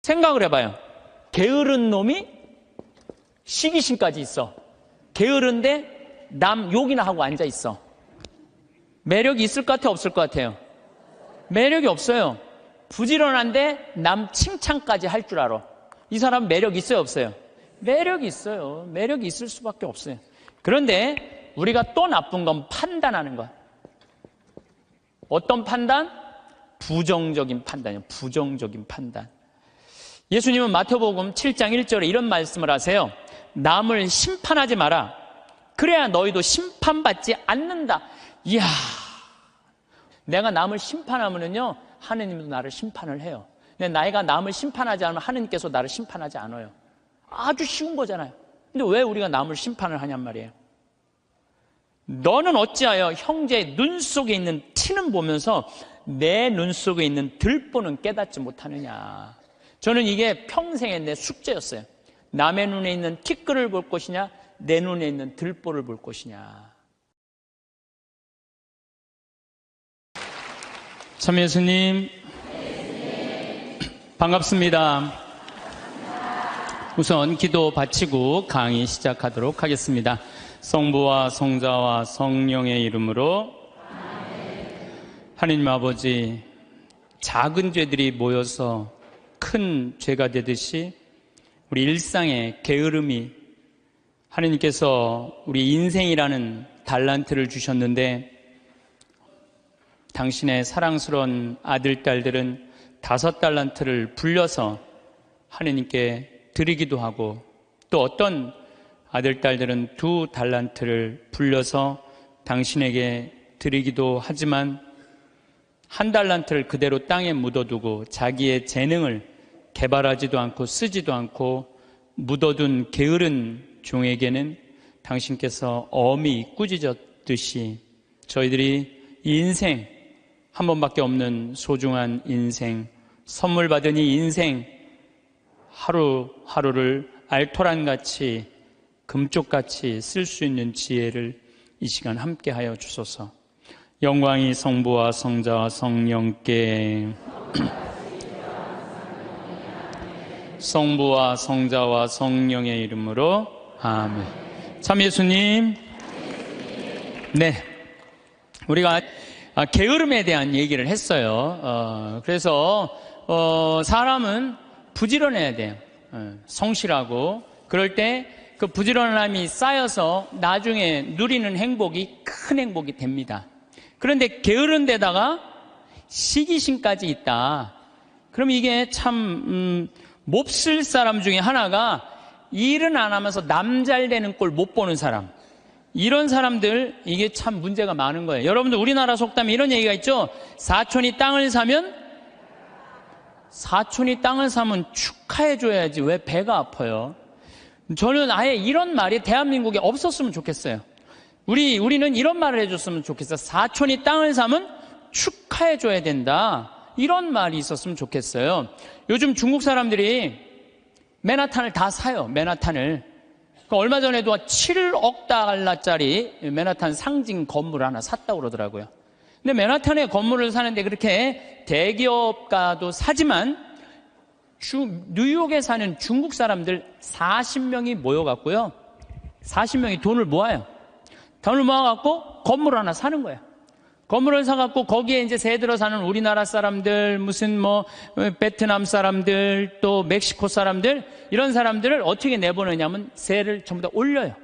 생각을 해봐요. 게으른 놈이 시기심까지 있어. 게으른데 남 욕이나 하고 앉아 있어. 매력이 있을 것 같아, 없을 것 같아요? 매력이 없어요. 부지런한데 남 칭찬까지 할 줄 알아. 이 사람 매력 있어요, 없어요? 매력이 있어요. 매력이 있을 수밖에 없어요. 그런데 우리가 또 나쁜 건 판단하는 거야. 어떤 판단? 부정적인 판단이에요. 부정적인 판단. 예수님은 마태복음 7장 1절에 이런 말씀을 하세요. 남을 심판하지 마라. 그래야 너희도 심판받지 않는다. 이야, 내가 남을 심판하면은요, 하느님도 나를 심판을 해요. 근데 나이가 남을 심판하지 않으면 하느님께서 나를 심판하지 않아요. 아주 쉬운 거잖아요. 근데 왜 우리가 남을 심판을 하냔 말이에요. 너는 어찌하여 형제의 눈 속에 있는 티는 보면서 내 눈 속에 있는 들보는 깨닫지 못하느냐. 저는 이게 평생의 내 숙제였어요. 남의 눈에 있는 티끌을 볼 것이냐, 내 눈에 있는 들보를 볼 것이냐. 참 예수님, 반갑습니다. 우선 기도 바치고 강의 시작하도록 하겠습니다. 성부와 성자와 성령의 이름으로. 하느님 아버지, 작은 죄들이 모여서 큰 죄가 되듯이 우리 일상의 게으름이, 하느님께서 우리 인생이라는 달란트를 주셨는데 당신의 사랑스러운 아들, 딸들은 5달란트를 불려서 하느님께 드리기도 하고, 또 어떤 아들, 딸들은 2달란트를 불려서 당신에게 드리기도 하지만 1달란트를 그대로 땅에 묻어두고 자기의 재능을 개발하지도 않고 쓰지도 않고 묻어둔 게으른 종에게는 당신께서 엄히 꾸짖었듯이 저희들이 이 인생, 한 번밖에 없는 소중한 인생, 선물 받은 이 인생 하루하루를 알토란같이 금쪽같이 쓸 수 있는 지혜를 이 시간 함께하여 주소서. 영광이 성부와 성자와 성령께 성부와 성자와 성령의 이름으로 아멘. 참 예수님, 네, 우리가 게으름에 대한 얘기를 했어요. 그래서 사람은 부지런해야 돼요. 성실하고. 그럴 때 그 부지런함이 쌓여서 나중에 누리는 행복이 큰 행복이 됩니다. 그런데 게으른 데다가 시기심까지 있다. 그럼 이게 참 몹쓸 사람 중에 하나가 일은 안 하면서 남 잘 되는 꼴 못 보는 사람. 이런 사람들, 이게 참 문제가 많은 거예요. 여러분들 우리나라 속담에 이런 얘기가 있죠. 사촌이 땅을 사면 축하해줘야지 왜 배가 아파요. 저는 아예 이런 말이 대한민국에 없었으면 좋겠어요. 우리는 이런 말을 해줬으면 좋겠어요. 사촌이 땅을 사면 축하해줘야 된다. 이런 말이 있었으면 좋겠어요. 요즘 중국 사람들이 맨하탄을 다 사요. 맨하탄을. 얼마 전에도 7억 달러짜리 맨하탄 상징 건물 하나 샀다고 그러더라고요. 근데 맨하탄에 건물을 사는데 그렇게 대기업가도 사지만 뉴욕에 사는 중국 사람들 40명이 모여갖고요. 40명이 돈을 모아요. 돈을 모아갖고 건물 하나 사는 거예요. 건물을 사갖고 거기에 이제 새 들어 사는 우리나라 사람들, 무슨 베트남 사람들, 또 멕시코 사람들, 이런 사람들을 어떻게 내보내냐면 세를 전부 다 올려요.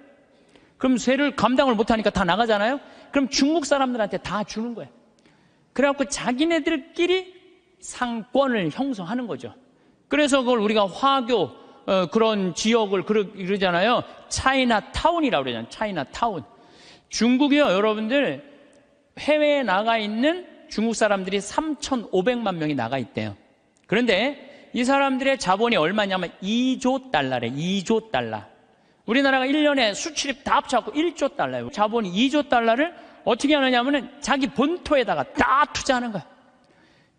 그럼 세를 감당을 못하니까 다 나가잖아요. 그럼 중국 사람들한테 다 주는 거예요. 그래갖고 자기네들끼리 상권을 형성하는 거죠. 그래서 그걸 우리가 화교 그런 지역을 그러잖아요. 차이나타운이라고 그러잖아요. 차이나타운. 중국이요, 여러분들 해외에 나가 있는 중국 사람들이 3,500만 명이 나가 있대요. 그런데 이 사람들의 자본이 얼마냐면 2조 달러래. 2조 달러. 우리나라가 1년에 수출입 다 합쳐갖고 1조 달러예요. 자본이 2조 달러를 어떻게 하느냐면 자기 본토에다가 다 투자하는 거야.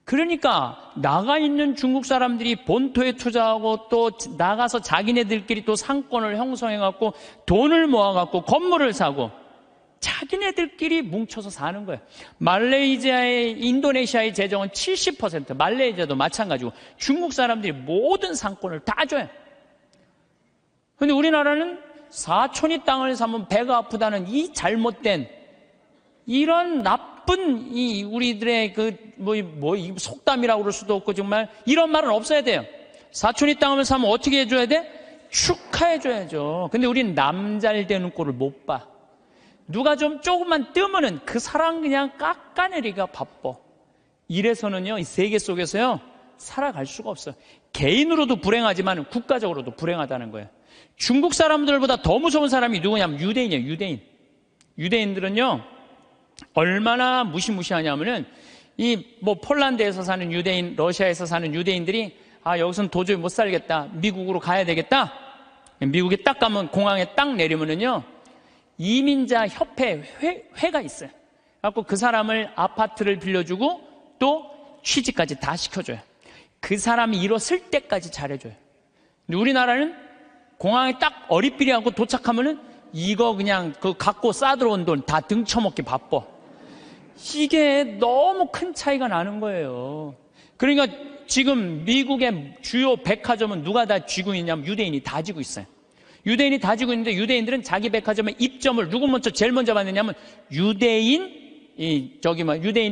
그러니까 나가 있는 중국 사람들이 본토에 투자하고 또 나가서 자기네들끼리 또 상권을 형성해갖고 돈을 모아갖고 건물을 사고, 자기네들끼리 뭉쳐서 사는 거예요. 말레이시아의, 인도네시아의 재정은 70%, 말레이시아도 마찬가지고 중국 사람들이 모든 상권을 다 줘요. 그런데 우리나라는 사촌이 땅을 사면 배가 아프다는 이 잘못된, 이런 나쁜 이 우리들의 속담이라고 그럴 수도 없고, 정말 이런 말은 없어야 돼요. 사촌이 땅을 사면 어떻게 해줘야 돼? 축하해줘야죠. 근데 우리는 남 잘 되는 꼴을 못 봐. 누가 좀 조금만 뜨면은 그 사람 그냥 깎아내리기가 바빠. 이래서는요, 이 세계 속에서요, 살아갈 수가 없어요. 개인으로도 불행하지만 국가적으로도 불행하다는 거예요. 중국 사람들보다 더 무서운 사람이 누구냐면 유대인이에요, 유대인. 유대인들은요, 얼마나 무시무시하냐면은, 폴란드에서 사는 유대인, 러시아에서 사는 유대인들이, 여기서는 도저히 못 살겠다, 미국으로 가야 되겠다. 미국에 딱 가면, 공항에 딱 내리면은요, 이민자 협회 회가 있어요. 그래갖고 그 사람을 아파트를 빌려주고 또 취직까지 다 시켜줘요. 그 사람이 일었을 때까지 잘해줘요. 근데 우리나라는 공항에 딱 어리삐리하고 도착하면은 이거 그냥 갖고 싸들어온 돈 다 등쳐먹기 바빠. 이게 너무 큰 차이가 나는 거예요. 그러니까 지금 미국의 주요 백화점은 누가 다 쥐고 있냐면 유대인이 다 쥐고 있어요. 유대인이 다 쥐고 있는데, 유대인들은 자기 백화점에 입점을 누구 제일 먼저 받느냐면 유대인이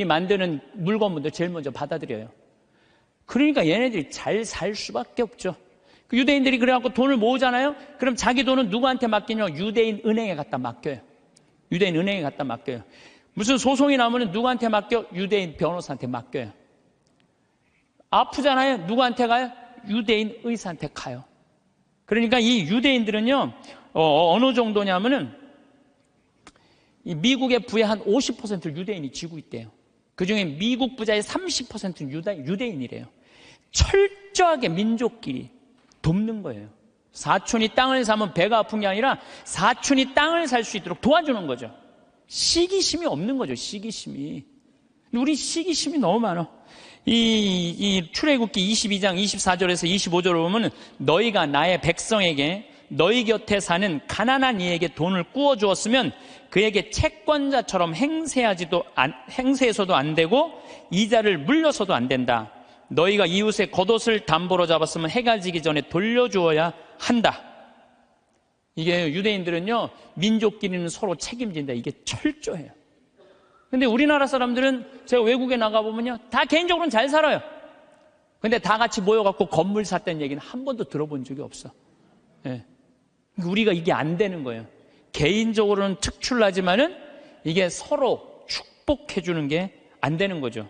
만드는 물건분들 제일 먼저 받아들여요. 그러니까 얘네들이 잘 살 수밖에 없죠. 그 유대인들이 그래갖고 돈을 모으잖아요. 그럼 자기 돈은 누구한테 맡기냐면 유대인 은행에 갖다 맡겨요. 유대인 은행에 갖다 맡겨요. 무슨 소송이 나오면 누구한테 맡겨? 유대인 변호사한테 맡겨요. 아프잖아요. 누구한테 가요? 유대인 의사한테 가요. 그러니까 이 유대인들은요, 어느 정도냐면은, 이 미국의 부의 한 50%를 유대인이 쥐고 있대요. 그 중에 미국 부자의 30%는 유대인이래요. 철저하게 민족끼리 돕는 거예요. 사촌이 땅을 사면 배가 아픈 게 아니라 사촌이 땅을 살 수 있도록 도와주는 거죠. 시기심이 없는 거죠, 시기심이. 우리 시기심이 너무 많아. 이 출애굽기 22장 24절에서 25절을 보면, 너희가 나의 백성에게 너희 곁에 사는 가난한 이에게 돈을 꾸어 주었으면 그에게 채권자처럼 행세해서도 안 되고 이자를 물려서도 안 된다. 너희가 이웃의 겉옷을 담보로 잡았으면 해가 지기 전에 돌려주어야 한다. 이게 유대인들은요, 민족끼리는 서로 책임진다. 이게 철저해요. 근데 우리나라 사람들은 제가 외국에 나가보면요, 다 개인적으로는 잘 살아요. 근데 다 같이 모여갖고 건물 샀다는 얘기는 한 번도 들어본 적이 없어. 예. 우리가 이게 안 되는 거예요. 개인적으로는 특출나지만은 이게 서로 축복해주는 게 안 되는 거죠.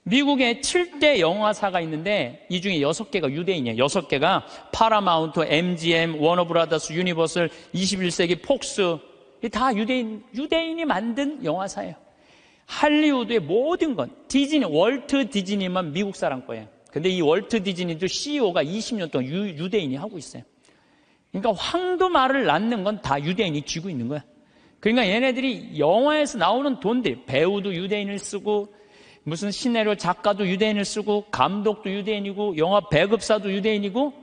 미국에 7대 영화사가 있는데 이 중에 6개가 유대인이에요. 6개가 파라마운트, MGM, 워너브라더스, 유니버설, 21세기 폭스, 다 유대인이 만든 영화사예요. 할리우드의 모든 건, 디즈니, 월트 디즈니만 미국 사람 거예요. 근데 이 월트 디즈니도 CEO가 20년 동안 유대인이 하고 있어요. 그러니까 황도말을 낳는 건 다 유대인이 쥐고 있는 거야. 그러니까 얘네들이 영화에서 나오는 돈들, 배우도 유대인을 쓰고, 무슨 시나리오 작가도 유대인을 쓰고, 감독도 유대인이고, 영화 배급사도 유대인이고,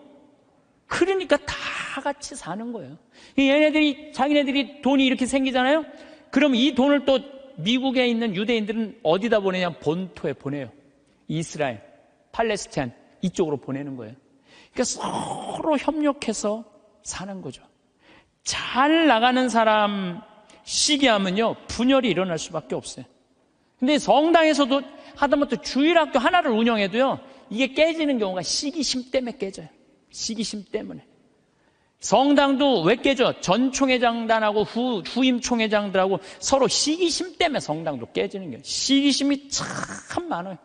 그러니까 다 같이 사는 거예요. 자기네들이 돈이 이렇게 생기잖아요? 그럼 이 돈을 또 미국에 있는 유대인들은 어디다 보내냐? 본토에 보내요. 이스라엘, 팔레스타인 이쪽으로 보내는 거예요. 그러니까 서로 협력해서 사는 거죠. 잘 나가는 사람 시기하면요, 분열이 일어날 수밖에 없어요. 근데 성당에서도 하다못해 주일학교 하나를 운영해도요, 이게 깨지는 경우가 시기심 때문에 깨져요. 시기심 때문에. 성당도 왜 깨져? 전 총회장단하고 후임 총회장들하고 서로 시기심 때문에 성당도 깨지는 거예요. 시기심이 참 많아요.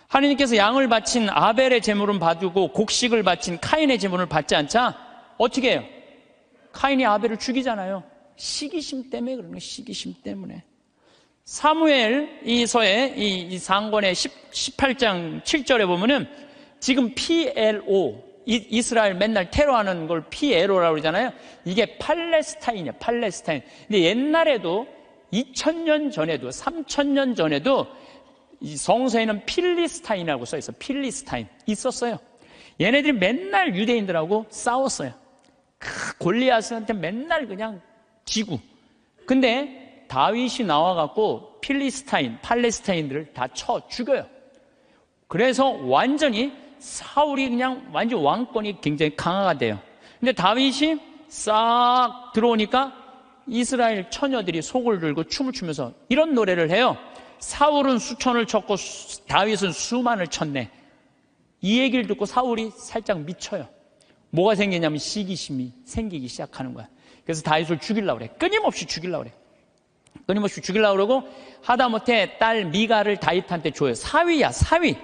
하나님께서 양을 바친 아벨의 제물은 받고 곡식을 바친 카인의 제물을 받지 않자 어떻게 해요? 카인이 아벨을 죽이잖아요. 시기심 때문에 그러는 거예요. 시기심 때문에. 사무엘 이서의 이 상권의 18장 7절에 보면은 지금 PLO, 이스라엘 맨날 테러하는 걸 PLO라고 그러잖아요. 이게 팔레스타인이에요. 팔레스타인. 근데 옛날에도 2000년 전에도 3000년 전에도 이 성서에는 필리스타인이라고 써 있어요. 필리스타인 있었어요. 얘네들이 맨날 유대인들하고 싸웠어요. 골리앗한테 맨날 그냥 지고 근데 다윗이 나와갖고 팔레스타인들을 다 쳐 죽여요. 그래서 완전히 사울이 그냥 완전 왕권이 굉장히 강화가 돼요. 근데 다윗이 싹 들어오니까 이스라엘 처녀들이 속을 들고 춤을 추면서 이런 노래를 해요. 사울은 수천을 쳤고 다윗은 수만을 쳤네. 이 얘기를 듣고 사울이 살짝 미쳐요. 뭐가 생기냐면 시기심이 생기기 시작하는 거야. 그래서 다윗을 죽이려고 그래. 끊임없이 죽이려고 그래. 끊임없이 죽이려고 그러고 하다못해 딸 미가를 다윗한테 줘요. 사위야, 사위.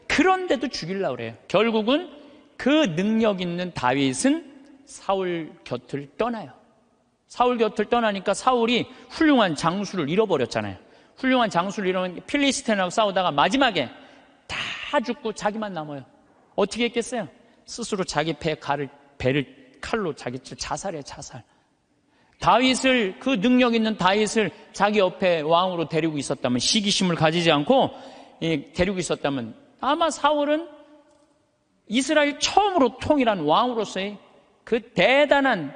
그런데도 죽이려고 그래요. 결국은 그 능력 있는 다윗은 사울 곁을 떠나요. 사울 곁을 떠나니까 사울이 훌륭한 장수를 잃어버렸잖아요. 훌륭한 장수를 잃어버린 필리스틴하고 싸우다가 마지막에 다 죽고 자기만 남아요. 어떻게 했겠어요? 스스로 자기 배를 칼로 자기 자살이에요, 자살. 다윗을, 그 능력 있는 다윗을 자기 옆에 왕으로 데리고 있었다면, 시기심을 가지지 않고 데리고 있었다면 아마 사울은 이스라엘 처음으로 통일한 왕으로서의 그 대단한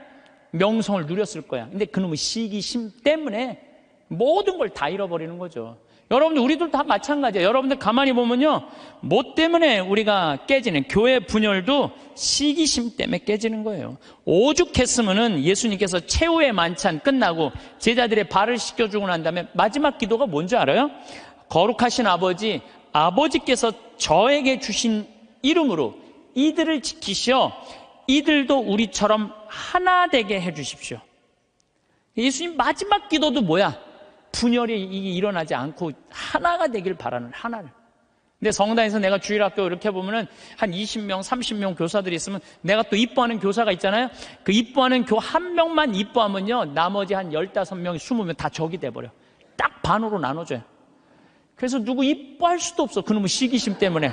명성을 누렸을 거야. 근데 그놈의 시기심 때문에 모든 걸 다 잃어버리는 거죠. 여러분들, 우리들 다 마찬가지예요. 여러분들 가만히 보면요, 뭐 때문에 우리가 깨지는, 교회 분열도 시기심 때문에 깨지는 거예요. 오죽했으면은 예수님께서 최후의 만찬 끝나고 제자들의 발을 씻겨주고 난 다음에 마지막 기도가 뭔지 알아요? 거룩하신 아버지, 아버지께서 저에게 주신 이름으로 이들을 지키시어 이들도 우리처럼 하나 되게 해주십시오. 예수님 마지막 기도도 뭐야? 분열이 일어나지 않고 하나가 되길 바라는, 하나를. 근데 성당에서 내가 주일학교 이렇게 보면은 한 20명, 30명 교사들이 있으면 내가 또 이뻐하는 교사가 있잖아요. 그 이뻐하는 교 한 명만 이뻐하면요, 나머지 한 15명, 20명 다 적이 돼버려. 딱 반으로 나눠줘요. 그래서 누구 이뻐할 수도 없어. 그놈의 시기심 때문에.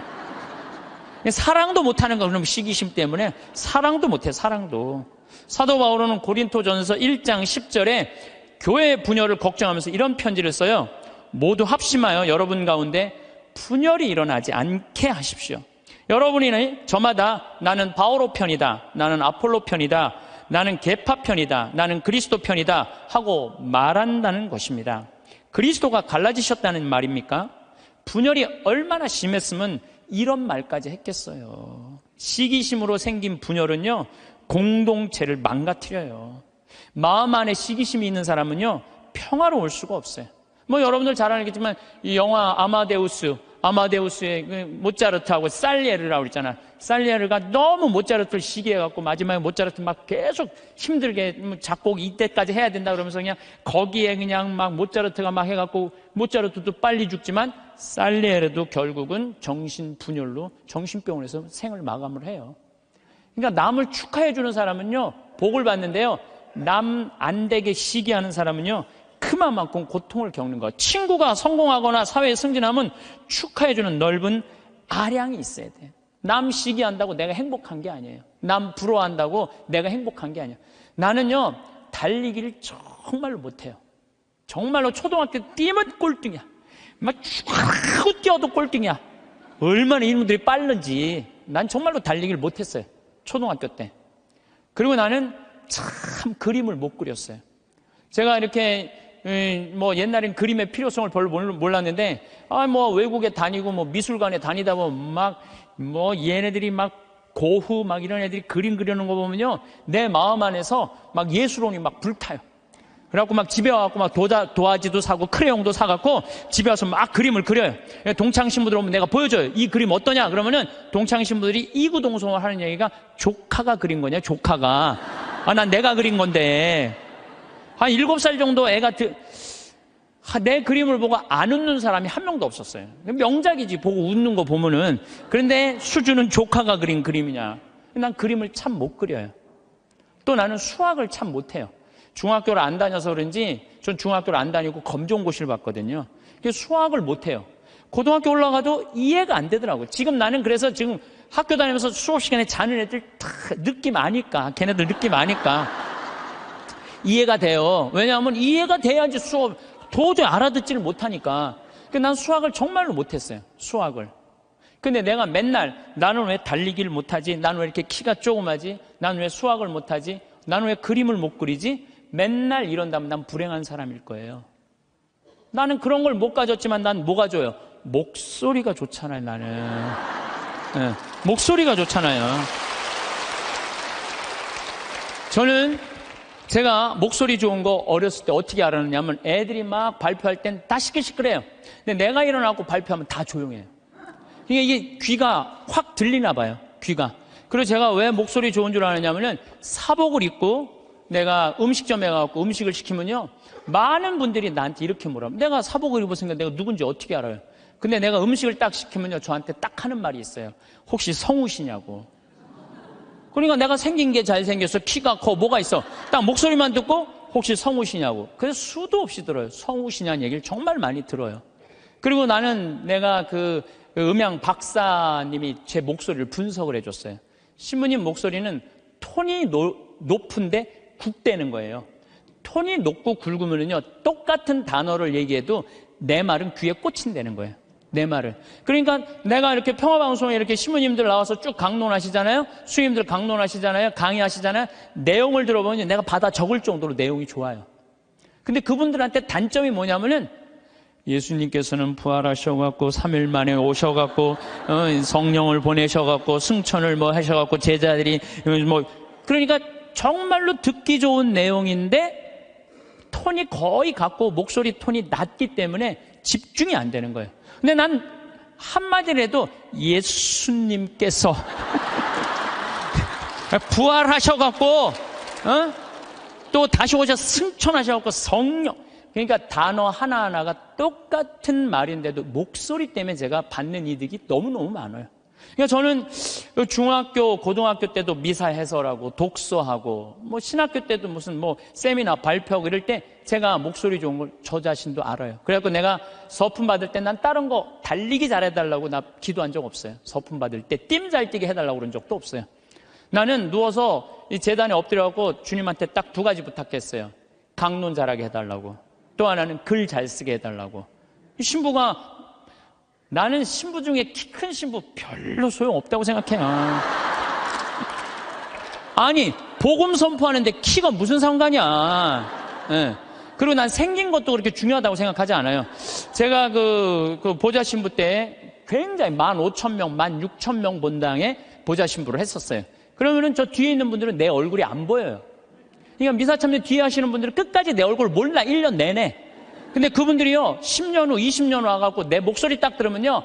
사랑도 못하는 거야. 그놈의 시기심 때문에. 사랑도 못해, 사랑도. 사도 바울은 고린토전서 1장 10절에 교회 분열을 걱정하면서 이런 편지를 써요. 모두 합심하여 여러분 가운데 분열이 일어나지 않게 하십시오. 여러분이 저마다 나는 바오로 편이다, 나는 아폴로 편이다, 나는 계파 편이다, 나는 그리스도 편이다 하고 말한다는 것입니다. 그리스도가 갈라지셨다는 말입니까? 분열이 얼마나 심했으면 이런 말까지 했겠어요. 시기심으로 생긴 분열은요, 공동체를 망가뜨려요. 마음 안에 시기심이 있는 사람은요, 평화로울 수가 없어요. 뭐 여러분들 잘 알겠지만 이 영화 아마데우스의 그 모차르트하고 살리에르라고 그랬잖아. 살리에르가 너무 모차르트를 시기해갖고 마지막에 모차르트 막 계속 힘들게 작곡 이때까지 해야 된다 그러면서 그냥 거기에 그냥 막 모차르트가 막 해갖고 모차르트도 빨리 죽지만 살리에르도 결국은 정신분열로 정신병원에서 생을 마감을 해요. 그러니까 남을 축하해주는 사람은요, 복을 받는데요, 남 안 되게 시기하는 사람은요, 그만큼 고통을 겪는 거예요. 친구가 성공하거나 사회에 승진하면 축하해주는 넓은 아량이 있어야 돼. 남 시기한다고 내가 행복한 게 아니에요. 남 부러워한다고 내가 행복한 게 아니에요. 나는요, 달리기를 정말로 못해요. 정말로 초등학교 뛰면 꼴등이야. 막 쭉 뛰어도 꼴등이야. 얼마나 이놈들이 빠른지. 난 정말로 달리기를 못했어요. 초등학교 때. 그리고 나는 참 그림을 못 그렸어요. 제가 이렇게 뭐 옛날엔 그림의 필요성을 별로 몰랐는데, 뭐 외국에 다니고 뭐 미술관에 다니다 보면 막 뭐 얘네들이 막 고흐 막 이런 애들이 그림 그리는 거 보면요, 내 마음 안에서 막 예술혼이 막 불타요. 그래갖고 막 집에 와갖고 막 도화지도 사고 크레용도 사갖고 집에 와서 막 그림을 그려요. 동창 신부들 오면 내가 보여줘요. 이 그림 어떠냐? 그러면은 동창 신부들이 이구동성을 하는 얘기가 조카가 그린 거냐, 조카가. 난 내가 그린 건데. 한 7살 정도 애가 내 그림을 보고 안 웃는 사람이 한 명도 없었어요. 명작이지, 보고 웃는 거 보면은. 그런데 수준은 조카가 그린 그림이냐. 난 그림을 참 못 그려요. 또 나는 수학을 참 못해요. 중학교를 안 다녀서 그런지, 전 중학교를 안 다니고 검정고시를 봤거든요. 그래서 수학을 못해요. 고등학교 올라가도 이해가 안 되더라고요. 지금 나는 그래서 지금 학교 다니면서 수업 시간에 자는 애들 다 느낌 아니까, 걔네들 느낌 아니까 이해가 돼요. 왜냐하면 이해가 돼야지 수업 도저히 알아듣지를 못하니까. 난 수학을 정말로 못했어요. 수학을. 근데 내가 맨날 나는 왜 달리기를 못하지? 나는 왜 이렇게 키가 조그마지? 나는 왜 수학을 못하지? 나는 왜 그림을 못 그리지? 맨날 이런다면 난 불행한 사람일 거예요. 나는 그런 걸 못 가졌지만 난 뭐가 줘요? 목소리가 좋잖아요, 나는. 네, 목소리가 좋잖아요. 저는 제가 목소리 좋은 거 어렸을 때 어떻게 알았느냐면 애들이 막 발표할 땐 다 시끌시끌해요. 근데 내가 일어나고 발표하면 다 조용해요. 이게 귀가 확 들리나 봐요, 귀가. 그리고 제가 왜 목소리 좋은 줄 아느냐면은 사복을 입고 내가 음식점에 가서 음식을 시키면요, 많은 분들이 나한테 이렇게 물어요. 내가 사복을 입었으니까 내가 누군지 어떻게 알아요? 근데 내가 음식을 딱 시키면요, 저한테 딱 하는 말이 있어요. 혹시 성우시냐고. 그러니까 내가 생긴 게 잘생겨서 키가 커, 뭐가 있어. 딱 목소리만 듣고 혹시 성우시냐고. 그래서 수도 없이 들어요. 성우시냐는 얘기를 정말 많이 들어요. 그리고 나는 내가 그 음향 박사님이 제 목소리를 분석을 해줬어요. 신부님 목소리는 톤이 높은데 굵대는 거예요. 톤이 높고 굵으면요, 똑같은 단어를 얘기해도 내 말은 귀에 꽂힌다는 거예요. 내 말을. 그러니까 내가 이렇게 평화방송에 이렇게 신부님들 나와서 쭉 강론하시잖아요. 수임들 강론하시잖아요. 강의하시잖아요. 내용을 들어보면 내가 받아 적을 정도로 내용이 좋아요. 근데 그분들한테 단점이 뭐냐면은 예수님께서는 부활하셔갖고 3일 만에 오셔갖고 성령을 보내셔갖고 승천을 뭐 하셔갖고 제자들이 뭐, 그러니까 정말로 듣기 좋은 내용인데 톤이 거의 같고 목소리 톤이 낮기 때문에 집중이 안 되는 거예요. 근데 난 한마디라도 예수님께서 부활하셔갖고 또 다시 오셔서 승천하셔갖고 성령, 그러니까 단어 하나하나가 똑같은 말인데도 목소리 때문에 제가 받는 이득이 너무너무 많아요. 그러니까 저는 중학교, 고등학교 때도 미사 해설하고 독서하고 뭐 신학교 때도 무슨 뭐 세미나 발표하고 이럴 때 제가 목소리 좋은 걸 저 자신도 알아요. 그래갖고 내가 서품 받을 때 난 다른 거 달리기 잘해달라고 나 기도한 적 없어요. 서품 받을 때 띠 잘 뛰게 해달라고 그런 적도 없어요. 나는 누워서 이 재단에 엎드려갖고 주님한테 딱 두 가지 부탁했어요. 강론 잘하게 해달라고, 또 하나는 글 잘 쓰게 해달라고. 이 신부가, 나는 신부 중에 키 큰 신부 별로 소용없다고 생각해요. 아니, 복음 선포하는데 키가 무슨 상관이야. 네. 그리고 난 생긴 것도 그렇게 중요하다고 생각하지 않아요. 제가 그 보좌 신부 때 굉장히 15,000명, 16,000명 본당에 보좌 신부를 했었어요. 그러면은 저 뒤에 있는 분들은 내 얼굴이 안 보여요. 그러니까 미사참여 뒤에 하시는 분들은 끝까지 내 얼굴 몰라, 1년 내내. 근데 그분들이요, 10년 후, 20년 후 와갖고 내 목소리 딱 들으면요,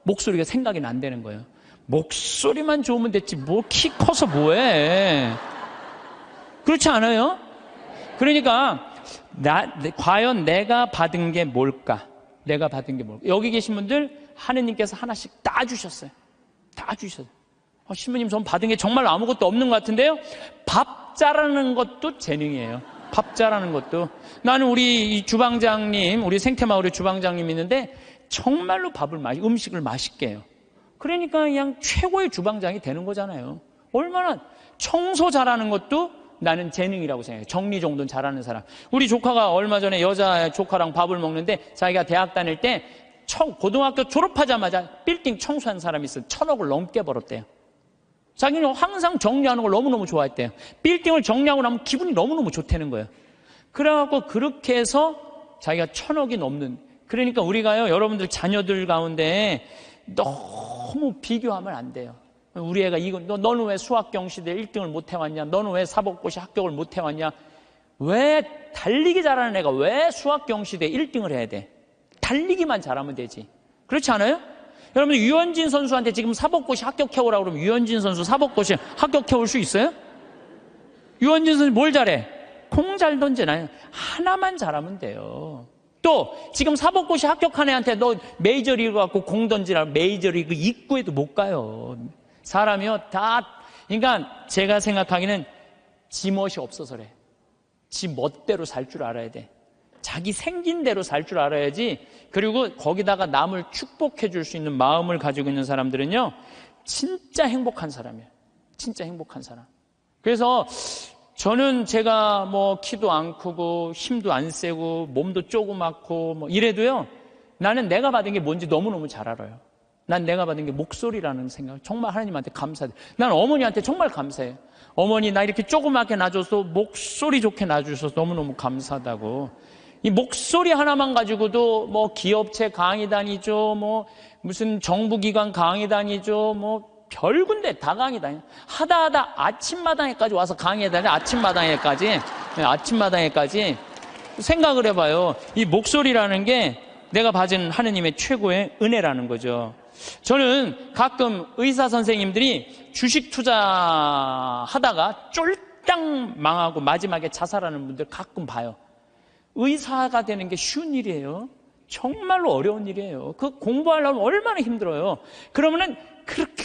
목소리가 생각이 난다는 거예요. 목소리만 좋으면 됐지, 뭐 키 커서 뭐해. 그렇지 않아요? 그러니까 과연 내가 받은 게 뭘까? 내가 받은 게 뭘까? 여기 계신 분들 하느님께서 하나씩 다 주셨어요. 다 주셨어요. 신부님 전 받은 게 정말 아무것도 없는 것 같은데요, 밥 잘하는 것도 재능이에요. 밥 잘하는 것도. 나는 우리 이 주방장님, 우리 생태마을의 주방장님 있는데 정말로 음식을 맛있게 해요. 그러니까 그냥 최고의 주방장이 되는 거잖아요. 얼마나. 청소 잘하는 것도 나는 재능이라고 생각해요. 정리정돈 잘하는 사람. 우리 조카가 얼마 전에 여자 조카랑 밥을 먹는데 자기가 대학 다닐 때 고등학교 졸업하자마자 빌딩 청소한 사람이 있어요. 1,000억을 넘게 벌었대요. 자기는 항상 정리하는 걸 너무너무 좋아했대요. 빌딩을 정리하고 나면 기분이 너무너무 좋다는 거예요. 그래갖고 그렇게 해서 자기가 1,000억이 넘는. 그러니까 우리가요, 여러분들 자녀들 가운데 너무 비교하면 안 돼요. 우리 애가 너는 왜 수학경시대 1등을 못 해왔냐? 너는 왜 사법고시 합격을 못 해왔냐? 왜 달리기 잘하는 애가 왜 수학경시대 1등을 해야 돼? 달리기만 잘하면 되지. 그렇지 않아요? 여러분, 유현진 선수한테 지금 사법고시 합격해오라고 그러면 유현진 선수 사법고시 합격해올 수 있어요? 유현진 선수 뭘 잘해? 공 잘 던지나요? 하나만 잘하면 돼요. 또 지금 사법고시 합격한 애한테 너 메이저리그 갖고 공 던지라, 메이저리그 입구에도 못 가요. 사람이요 다. 그러니까 제가 생각하기는 지 멋이 없어서 그래. 지 멋대로 살 줄 알아야 돼. 자기 생긴 대로 살 줄 알아야지. 그리고 거기다가 남을 축복해 줄 수 있는 마음을 가지고 있는 사람들은요, 진짜 행복한 사람이에요. 진짜 행복한 사람. 그래서 저는 제가 뭐 키도 안 크고 힘도 안 세고 몸도 조그맣고 뭐 이래도요, 나는 내가 받은 게 뭔지 너무너무 잘 알아요. 난 내가 받은 게 목소리라는 생각, 정말 하나님한테 감사해. 난 어머니한테 정말 감사해. 어머니 나 이렇게 조그맣게 낳아줘서 목소리 좋게 낳아주셔서 너무너무 감사하다고. 이 목소리 하나만 가지고도 뭐 기업체 강의 다니죠, 뭐 무슨 정부기관 강의 다니죠, 뭐 별군데 다 강의 다니. 하다 아침마당에까지 와서 강의해 다니. 아침마당에까지 생각을 해봐요. 이 목소리라는 게 내가 받은 하느님의 최고의 은혜라는 거죠. 저는 가끔 의사 선생님들이 주식 투자하다가 쫄딱 망하고 마지막에 자살하는 분들 가끔 봐요. 의사가 되는 게 쉬운 일이에요. 정말로 어려운 일이에요. 그 공부하려면 얼마나 힘들어요. 그러면은 그렇게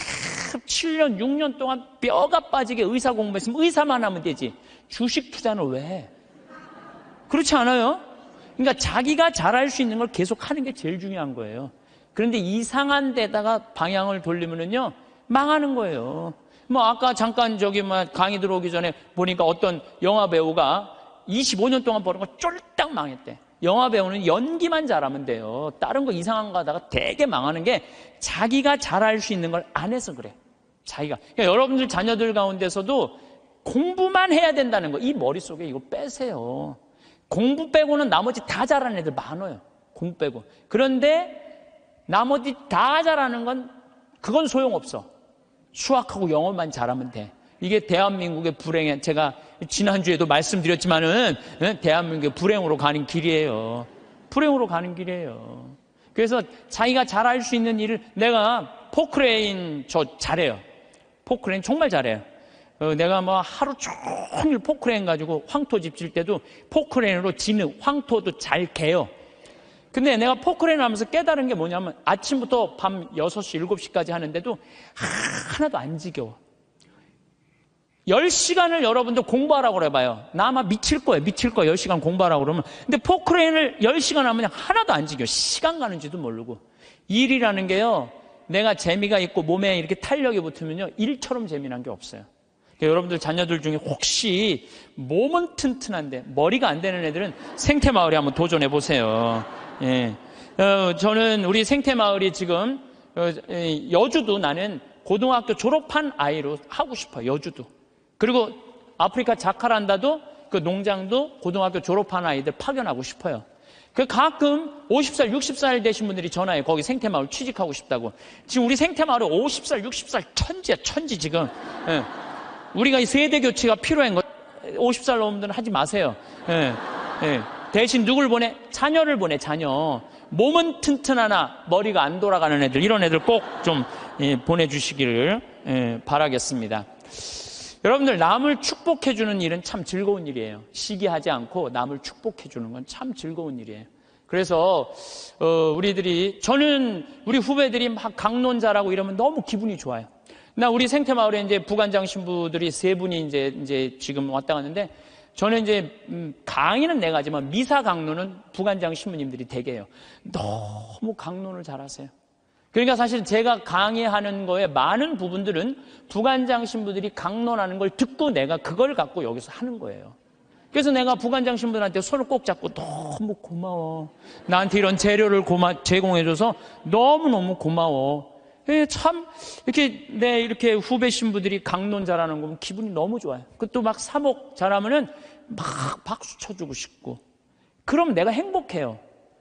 7년, 6년 동안 뼈가 빠지게 의사 공부했으면 의사만 하면 되지. 주식 투자는 왜? 그렇지 않아요? 그러니까 자기가 잘할 수 있는 걸 계속 하는 게 제일 중요한 거예요. 그런데 이상한 데다가 방향을 돌리면은요, 망하는 거예요. 뭐 아까 잠깐 강의 들어오기 전에 보니까 어떤 영화 배우가 25년 동안 버는 거 쫄딱 망했대. 영화 배우는 연기만 잘하면 돼요. 다른 거 이상한 거 하다가 되게 망하는 게 자기가 잘할 수 있는 걸 안 해서 그래. 자기가. 그러니까 여러분들 자녀들 가운데서도 공부만 해야 된다는 거, 이 머릿속에 이거 빼세요. 공부 빼고는 나머지 다 잘하는 애들 많아요. 공부 빼고. 그런데 나머지 다 잘하는 건 그건 소용없어. 수학하고 영어만 잘하면 돼. 이게 대한민국의 불행에, 제가 지난주에도 말씀드렸지만은 대한민국의 불행으로 가는 길이에요. 불행으로 가는 길이에요. 그래서 자기가 잘할 수 있는 일을, 내가 포크레인 저 잘해요. 포크레인 정말 잘해요. 내가 뭐 하루 종일 포크레인 가지고 황토 집 질 때도 포크레인으로 지는 황토도 잘 개요. 근데 내가 포크레인 하면서 깨달은 게 뭐냐면 아침부터 밤 6시, 7시까지 하는데도 하나도 안 지겨워. 10시간을 여러분들 공부하라고 그래봐요. 나 아마 미칠 거예요. 10시간 공부하라고 그러면. 근데 포크레인을 10시간 하면 하나도 안 지겨워. 시간 가는지도 모르고. 일이라는 게요, 내가 재미가 있고 몸에 이렇게 탄력이 붙으면요, 일처럼 재미난 게 없어요. 여러분들 자녀들 중에 혹시 몸은 튼튼한데 머리가 안 되는 애들은 생태마을에 한번 도전해 보세요. 예. 저는 우리 생태마을이 지금 여주도 나는 고등학교 졸업한 아이로 하고 싶어요. 여주도. 그리고 아프리카 자카란다도 그 농장도 고등학교 졸업한 아이들 파견하고 싶어요. 그 가끔 50살, 60살 되신 분들이 전화해. 거기 생태마을 취직하고 싶다고. 지금 우리 생태마을에 50살, 60살 천지야, 천지 지금. 예. 우리가 이 세대 교체가 필요한 거, 50살 넘은 분들은 하지 마세요. 예, 예. 대신 누굴 보내? 자녀를 보내, 자녀. 몸은 튼튼하나 머리가 안 돌아가는 애들, 이런 애들 꼭 좀 보내주시기를 바라겠습니다. 여러분들, 남을 축복해주는 일은 참 즐거운 일이에요. 시기하지 않고 남을 축복해주는 건 참 즐거운 일이에요. 그래서 저는 우리 후배들이 막 강론자라고 이러면 너무 기분이 좋아요. 우리 생태마을에 이제 부관장 신부들이 3분이 이제 지금 왔다 갔는데, 저는 이제 강의는 내가 하지만 미사 강론은 부관장 신부님들이 되게 해요. 너무 강론을 잘하세요. 그러니까 사실 제가 강의하는 거에 많은 부분들은 부관장 신부들이 강론하는 걸 듣고 내가 그걸 갖고 여기서 하는 거예요. 그래서 내가 부관장 신부들한테 손을 꼭 잡고 너무 고마워. 나한테 이런 재료를 제공해줘서 너무너무 고마워. 참 이렇게 후배 신부들이 강론 잘하는 거 보면 기분이 너무 좋아요. 그것도 막 사목 잘하면은 막 박수 쳐주고 싶고. 그럼 내가 행복해요.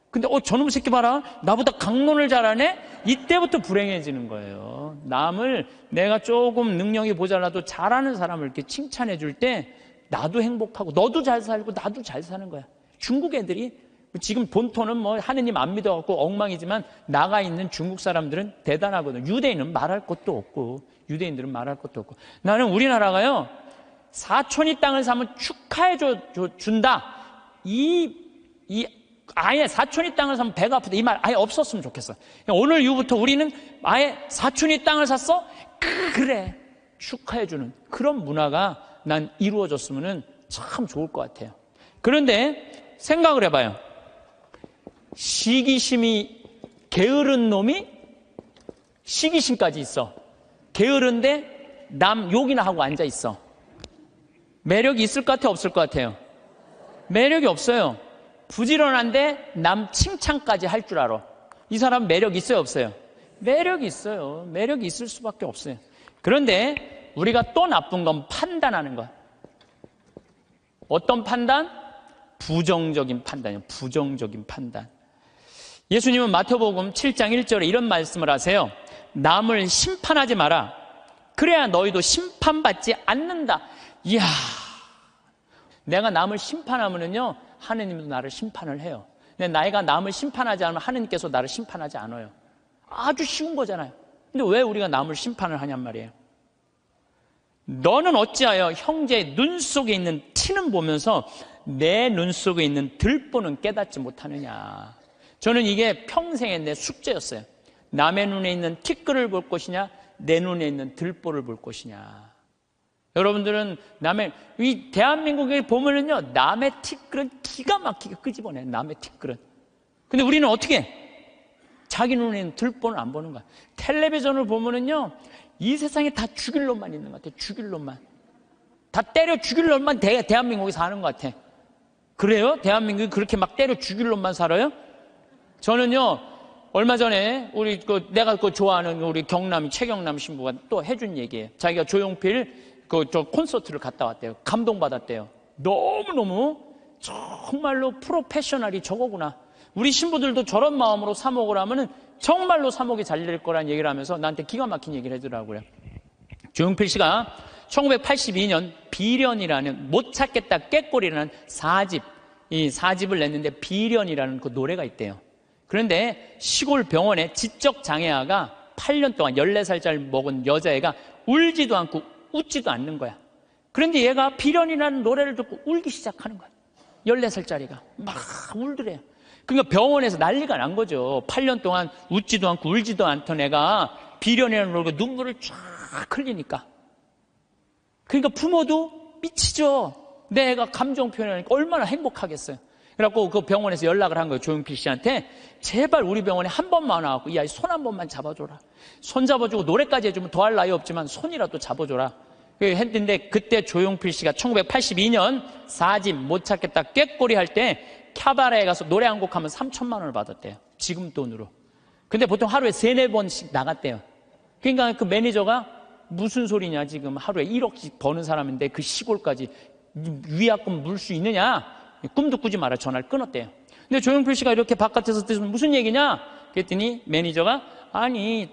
근데 저놈의 새끼 봐라, 나보다 강론을 잘하네? 이때부터 불행해지는 거예요. 남을 내가 조금 능력이 모자라도 잘하는 사람을 이렇게 칭찬해 줄 때 나도 행복하고 너도 잘 살고 나도 잘 사는 거야. 중국 애들이 지금 본토는 뭐 하느님 안 믿어갖고 엉망이지만 나가 있는 중국 사람들은 대단하거든. 유대인은 말할 것도 없고, 유대인들은 말할 것도 없고. 나는 우리나라가요, 사촌이 땅을 사면 축하해 준다. 아예 사촌이 땅을 사면 배가 아프다. 이 말 아예 없었으면 좋겠어. 오늘 이후부터 우리는 아예 사촌이 땅을 샀어? 그래. 축하해 주는 그런 문화가 난 이루어졌으면 참 좋을 것 같아요. 그런데 생각을 해봐요. 시기심이 게으른 놈이 시기심까지 있어. 게으른데 남 욕이나 하고 앉아 있어. 매력이 있을 것 같아요, 없을 것 같아요? 매력이 없어요. 부지런한데 남 칭찬까지 할 줄 알아. 이 사람 매력 있어요, 없어요? 매력이 있어요. 매력이 있을 수밖에 없어요. 그런데 우리가 또 나쁜 건 판단하는 것. 어떤 판단? 부정적인 판단이요. 부정적인 판단. 예수님은 마태복음 7장 1절에 이런 말씀을 하세요. 남을 심판하지 마라. 그래야 너희도 심판받지 않는다. 이야, 내가 남을 심판하면은요, 하느님도 나를 심판을 해요. 근데 내가 남을 심판하지 않으면 하느님께서 나를 심판하지 않아요. 아주 쉬운 거잖아요. 근데 왜 우리가 남을 심판을 하냔 말이에요. 너는 어찌하여 형제의 눈 속에 있는 티는 보면서 내 눈 속에 있는 들보는 깨닫지 못하느냐. 저는 이게 평생의 내 숙제였어요. 남의 눈에 있는 티끌을 볼 것이냐, 내 눈에 있는 들보를 볼 것이냐. 여러분들은 이 대한민국에 보면은요, 남의 티끌은 기가 막히게 끄집어내요. 남의 티끌은. 근데 우리는 어떻게 해? 자기 눈에 있는 들보는 안 보는 거야. 텔레비전을 보면은요, 이 세상에 다 죽일 놈만 있는 것 같아. 죽일 놈만. 다 때려 죽일 놈만 대한민국에 사는 것 같아. 그래요? 대한민국이 그렇게 막 때려 죽일 놈만 살아요? 저는요, 얼마 전에 내가 좋아하는 우리 최경남 신부가 또 해준 얘기예요. 자기가 조용필 콘서트를 갔다 왔대요. 감동받았대요. 너무너무 정말로 프로페셔널이 저거구나. 우리 신부들도 저런 마음으로 사목을 하면은 정말로 사목이 잘 될 거란 얘기를 하면서 나한테 기가 막힌 얘기를 해주더라고요. 조용필 씨가 1982년 비련이라는 못 찾겠다 꾀꼬리라는 4집, 이 4집을 냈는데 비련이라는 그 노래가 있대요. 그런데 시골 병원에 지적장애아가 8년 동안 14살짜리 먹은 여자애가 울지도 않고 웃지도 않는 거야. 그런데 얘가 비련이라는 노래를 듣고 울기 시작하는 거야. 14살짜리가 막 울더래요. 그러니까 병원에서 난리가 난 거죠. 8년 동안 웃지도 않고 울지도 않던 애가 비련이라는 노래가 눈물을 쫙 흘리니까. 그러니까 부모도 미치죠. 내 애가 감정 표현하니까 얼마나 행복하겠어요. 그래갖고 그 병원에서 연락을 한 거예요. 조용필 씨한테. 제발 우리 병원에 한 번만 와갖고 이 아이 손 한 번만 잡아줘라. 손 잡아주고 노래까지 해주면 더할 나위 없지만 손이라도 잡아줘라. 했는데 그때 조용필 씨가 1982년 4집 못 찾겠다 꾀꼬리 할 때 캬바레에 가서 노래 한 곡 하면 3천만 원을 받았대요. 지금 돈으로. 근데 보통 하루에 3-4번씩 나갔대요. 그러니까 그 매니저가 무슨 소리냐, 지금 하루에 1억씩 버는 사람인데 그 시골까지 위약금 물 수 있느냐? 꿈도 꾸지 마라. 전화를 끊었대요. 근데 조용필 씨가 이렇게 바깥에서 뜨면 무슨 얘기냐? 그랬더니 매니저가 아니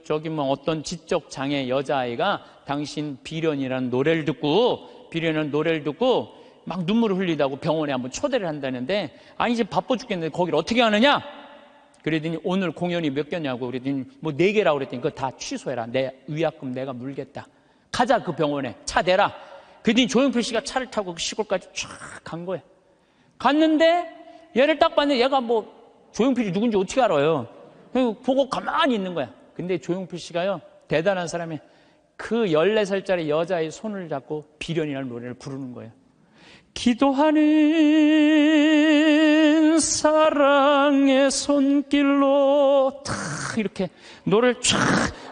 저기 뭐 어떤 지적장애 여자아이가 당신 비련이라는 노래를 듣고 막 눈물을 흘리다고 병원에 한번 초대를 한다는데 아니 이제 바빠 죽겠는데 거기를 어떻게 하느냐? 그랬더니 오늘 공연이 몇 개냐고 그랬더니 뭐 4개라고 그랬더니 그거 다 취소해라. 내 위약금 내가 물겠다. 가자 그 병원에 차 대라. 그랬더니 조용필 씨가 차를 타고 그 시골까지 쫙 간 거예요. 갔는데 얘를 딱 봤는데 얘가 뭐 조용필이 누군지 어떻게 알아요? 보고 가만히 있는 거야. 근데 조용필 씨가요 대단한 사람이 그 14살짜리 여자의 손을 잡고 비련이라는 노래를 부르는 거예요. 기도하는 사랑의 손길로 탁 이렇게 노래를 쫙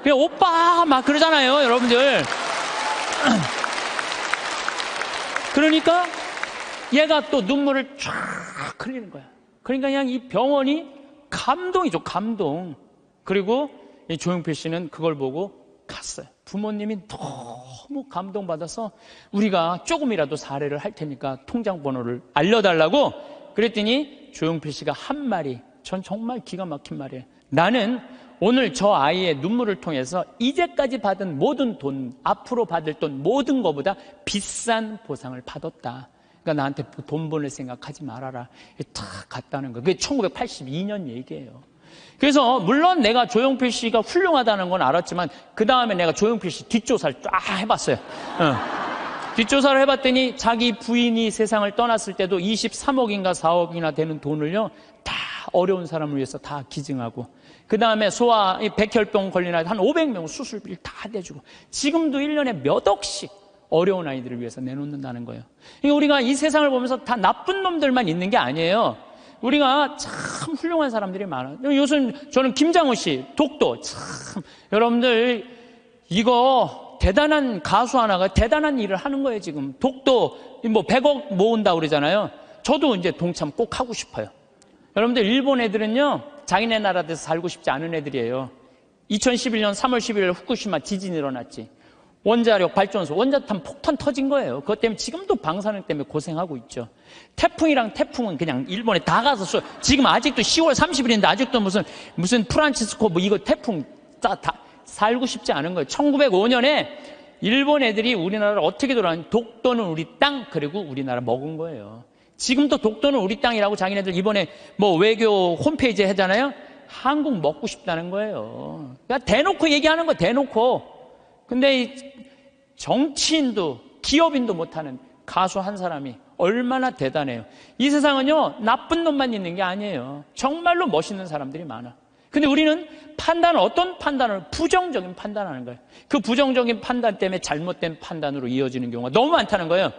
그냥 오빠 막 그러잖아요 여러분들. 그러니까 얘가 또 눈물을 쫙 흘리는 거야. 그러니까 그냥 이 병원이 감동이죠, 감동. 그리고 이 조용필 씨는 그걸 보고 갔어요. 부모님이 너무 감동받아서 우리가 조금이라도 사례를 할 테니까 통장 번호를 알려달라고 그랬더니 조용필 씨가 한 말이 전 정말 기가 막힌 말이에요. 나는 오늘 저 아이의 눈물을 통해서 이제까지 받은 모든 돈, 앞으로 받을 돈 모든 것보다 비싼 보상을 받았다. 그러니까 나한테 돈 보낼 생각하지 말아라. 탁 갔다는 거예요. 그게 1982년 얘기예요. 그래서 물론 내가 조용필 씨가 훌륭하다는 건 알았지만 그 다음에 내가 조용필 씨 뒷조사를 쫙 해봤어요. 뒷조사를 해봤더니 자기 부인이 세상을 떠났을 때도 23억인가 4억이나 되는 돈을요 다 어려운 사람을 위해서 다 기증하고 그 다음에 소아 백혈병 걸린 아이 한 500명 수술비를 다 대주고 지금도 1년에 몇 억씩 어려운 아이들을 위해서 내놓는다는 거예요. 그러니까 우리가 이 세상을 보면서 다 나쁜 놈들만 있는 게 아니에요. 우리가 참 훌륭한 사람들이 많아요. 요즘 저는 김장훈 씨, 독도 참 여러분들 이거 대단한 가수 하나가 대단한 일을 하는 거예요. 지금 독도 뭐 100억 모은다 그러잖아요. 저도 이제 동참 꼭 하고 싶어요. 여러분들 일본 애들은요 자기네 나라에서 살고 싶지 않은 애들이에요. 2011년 3월 11일 후쿠시마 지진이 일어났지. 원자력 발전소, 원자탄 폭탄 터진 거예요. 그것 때문에 지금도 방사능 때문에 고생하고 있죠. 태풍은 그냥 일본에 다 가서 지금 아직도 10월 30일인데 아직도 무슨 프란치스코 뭐 이거 태풍 다 살고 싶지 않은 거예요. 1905년에 일본 애들이 우리나라를 어떻게 돌아왔는지 독도는 우리 땅, 그리고 우리나라 먹은 거예요. 지금도 독도는 우리 땅이라고 자기네들 이번에 뭐 외교 홈페이지에 하잖아요. 한국 먹고 싶다는 거예요. 그러니까 대놓고 얘기하는 거, 대놓고. 근데 이 정치인도 기업인도 못하는 가수 한 사람이 얼마나 대단해요. 이 세상은요, 나쁜 놈만 있는 게 아니에요. 정말로 멋있는 사람들이 많아. 근데 우리는 어떤 판단을, 부정적인 판단하는 거예요. 그 부정적인 판단 때문에 잘못된 판단으로 이어지는 경우가 너무 많다는 거예요.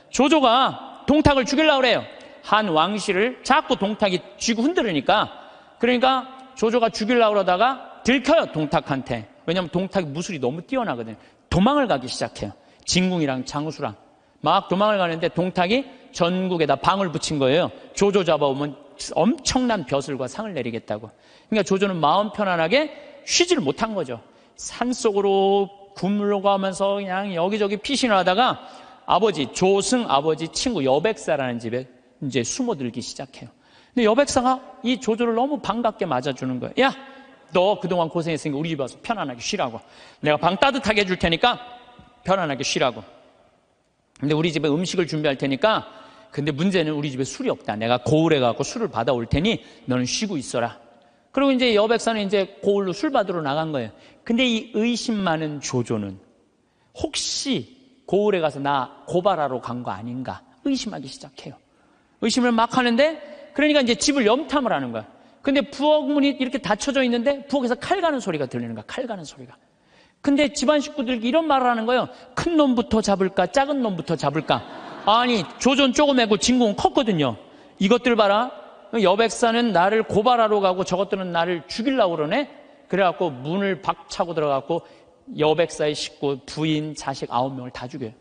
조조가 동탁을 죽이려고 그래요. 한 왕실을 자꾸 동탁이 쥐고 흔들으니까. 그러니까 조조가 죽이려고 그러다가 들켜요, 동탁한테. 왜냐하면 동탁이 무술이 너무 뛰어나거든요. 도망을 가기 시작해요. 진궁이랑 장수랑 막 도망을 가는데 동탁이 전국에다 방을 붙인 거예요. 조조 잡아오면 엄청난 벼슬과 상을 내리겠다고. 그러니까 조조는 마음 편안하게 쉬지를 못한 거죠. 산속으로 굶으려가면서 그냥 여기저기 피신을 하다가 조승 아버지 친구 여백사라는 집에 이제 숨어들기 시작해요. 근데 여백사가 이 조조를 너무 반갑게 맞아주는 거예요. 야, 너 그동안 고생했으니까 우리 집 와서 편안하게 쉬라고. 내가 방 따뜻하게 해줄 테니까 편안하게 쉬라고. 근데 우리 집에 음식을 준비할 테니까, 근데 문제는 우리 집에 술이 없다. 내가 고을에 가고 술을 받아올 테니 너는 쉬고 있어라. 그리고 이제 여백사는 이제 고을로 술 받으러 나간 거예요. 근데 이 의심 많은 조조는 혹시 고을에 가서 나 고발하러 간 거 아닌가 의심하기 시작해요. 의심을 막 하는데, 그러니까 이제 집을 염탐을 하는 거야. 근데 부엌 문이 이렇게 닫혀져 있는데 부엌에서 칼 가는 소리가 들리는 거야. 칼 가는 소리가. 근데 집안 식구들이 이런 말을 하는 거예요. 큰 놈부터 잡을까, 작은 놈부터 잡을까. 아니, 조조는 조그매고 진궁은 컸거든요. 이것들 봐라. 여백사는 나를 고발하러 가고 저것들은 나를 죽이려고 그러네. 그래갖고 문을 박차고 들어가고 여백사의 식구, 부인, 자식 9명을 다 죽여요.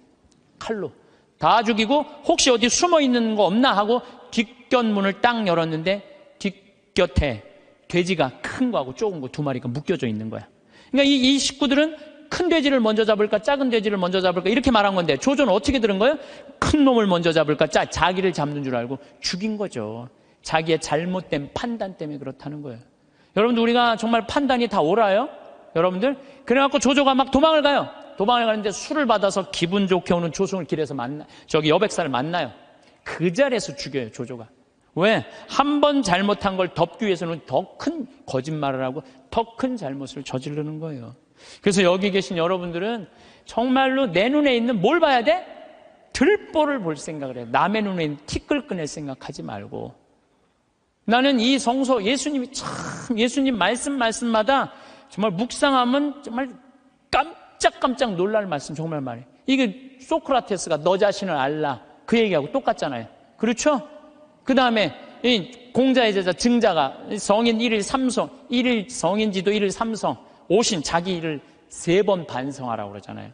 칼로. 다 죽이고 혹시 어디 숨어 있는 거 없나 하고 뒷곁문을 딱 열었는데 뒷곁에 돼지가 큰 거하고 작은 거 2마리가 묶여져 있는 거야. 그러니까 이 식구들은 큰 돼지를 먼저 잡을까, 작은 돼지를 먼저 잡을까 이렇게 말한 건데 조조는 어떻게 들은 거예요? 큰 놈을 먼저 잡을까, 자기를 잡는 줄 알고 죽인 거죠. 자기의 잘못된 판단 때문에 그렇다는 거예요. 여러분들, 우리가 정말 판단이 다 옳아요? 여러분들? 그래갖고 조조가 막 도망을 가요. 도망을 가는데 술을 받아서 기분 좋게 오는 조승을 길에서 여백사를 만나요. 그 자리에서 죽여요, 조조가. 왜? 한 번 잘못한 걸 덮기 위해서는 더 큰 거짓말을 하고 더 큰 잘못을 저지르는 거예요. 그래서 여기 계신 여러분들은 정말로 내 눈에 있는 뭘 봐야 돼? 들보를 볼 생각을 해요. 남의 눈에 있는 티끌 꺼낼 생각하지 말고. 나는 이 성서, 예수님 말씀마다 정말 묵상하면 정말 깜짝깜짝 놀랄 말씀 정말 많아요. 이게 소크라테스가 너 자신을 알라 그 얘기하고 똑같잖아요. 그렇죠? 그 다음에 공자의 제자 증자가 성인 1일 3성, 1일 성인지도 1일 3성, 오신 자기 일을 3번 반성하라고 그러잖아요.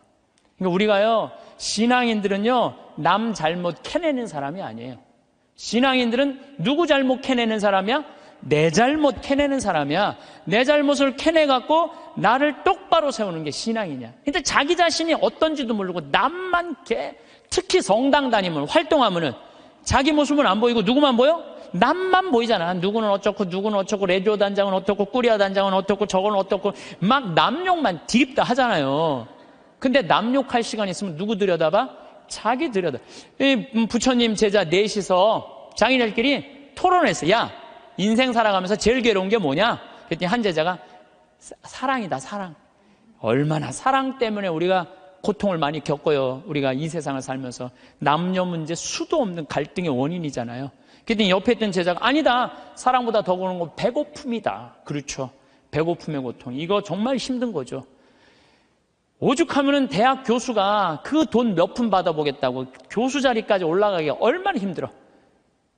그러니까 우리가요, 신앙인들은요, 남 잘못 캐내는 사람이 아니에요. 신앙인들은 누구 잘못 캐내는 사람이야? 내 잘못 캐내는 사람이야. 내 잘못을 캐내갖고 나를 똑바로 세우는 게 신앙이냐. 근데 자기 자신이 어떤지도 모르고 남만 특히 성당 다니면, 활동하면은 자기 모습은 안 보이고 누구만 보여? 남만 보이잖아. 누구는 어쩌고 레디오 단장은 어떻고 꾸리아 단장은 어떻고 저건 어떻고 막 남욕만 디립다 하잖아요. 근데 남욕할 시간 있으면 누구 들여다봐? 자기 들여다. 부처님 제자 넷이서 장인들끼리 토론했어. 야, 인생 살아가면서 제일 괴로운 게 뭐냐? 그랬더니 한 제자가 사랑이다, 사랑. 얼마나 사랑 때문에 우리가 고통을 많이 겪어요. 우리가 이 세상을 살면서 남녀 문제 수도 없는 갈등의 원인이잖아요. 그랬더니 옆에 있던 제자가 아니다, 사랑보다 더 고는 건 배고픔이다. 그렇죠, 배고픔의 고통. 이거 정말 힘든 거죠. 오죽하면은 대학 교수가 그 돈 몇 푼 받아보겠다고 교수 자리까지 올라가기가 얼마나 힘들어.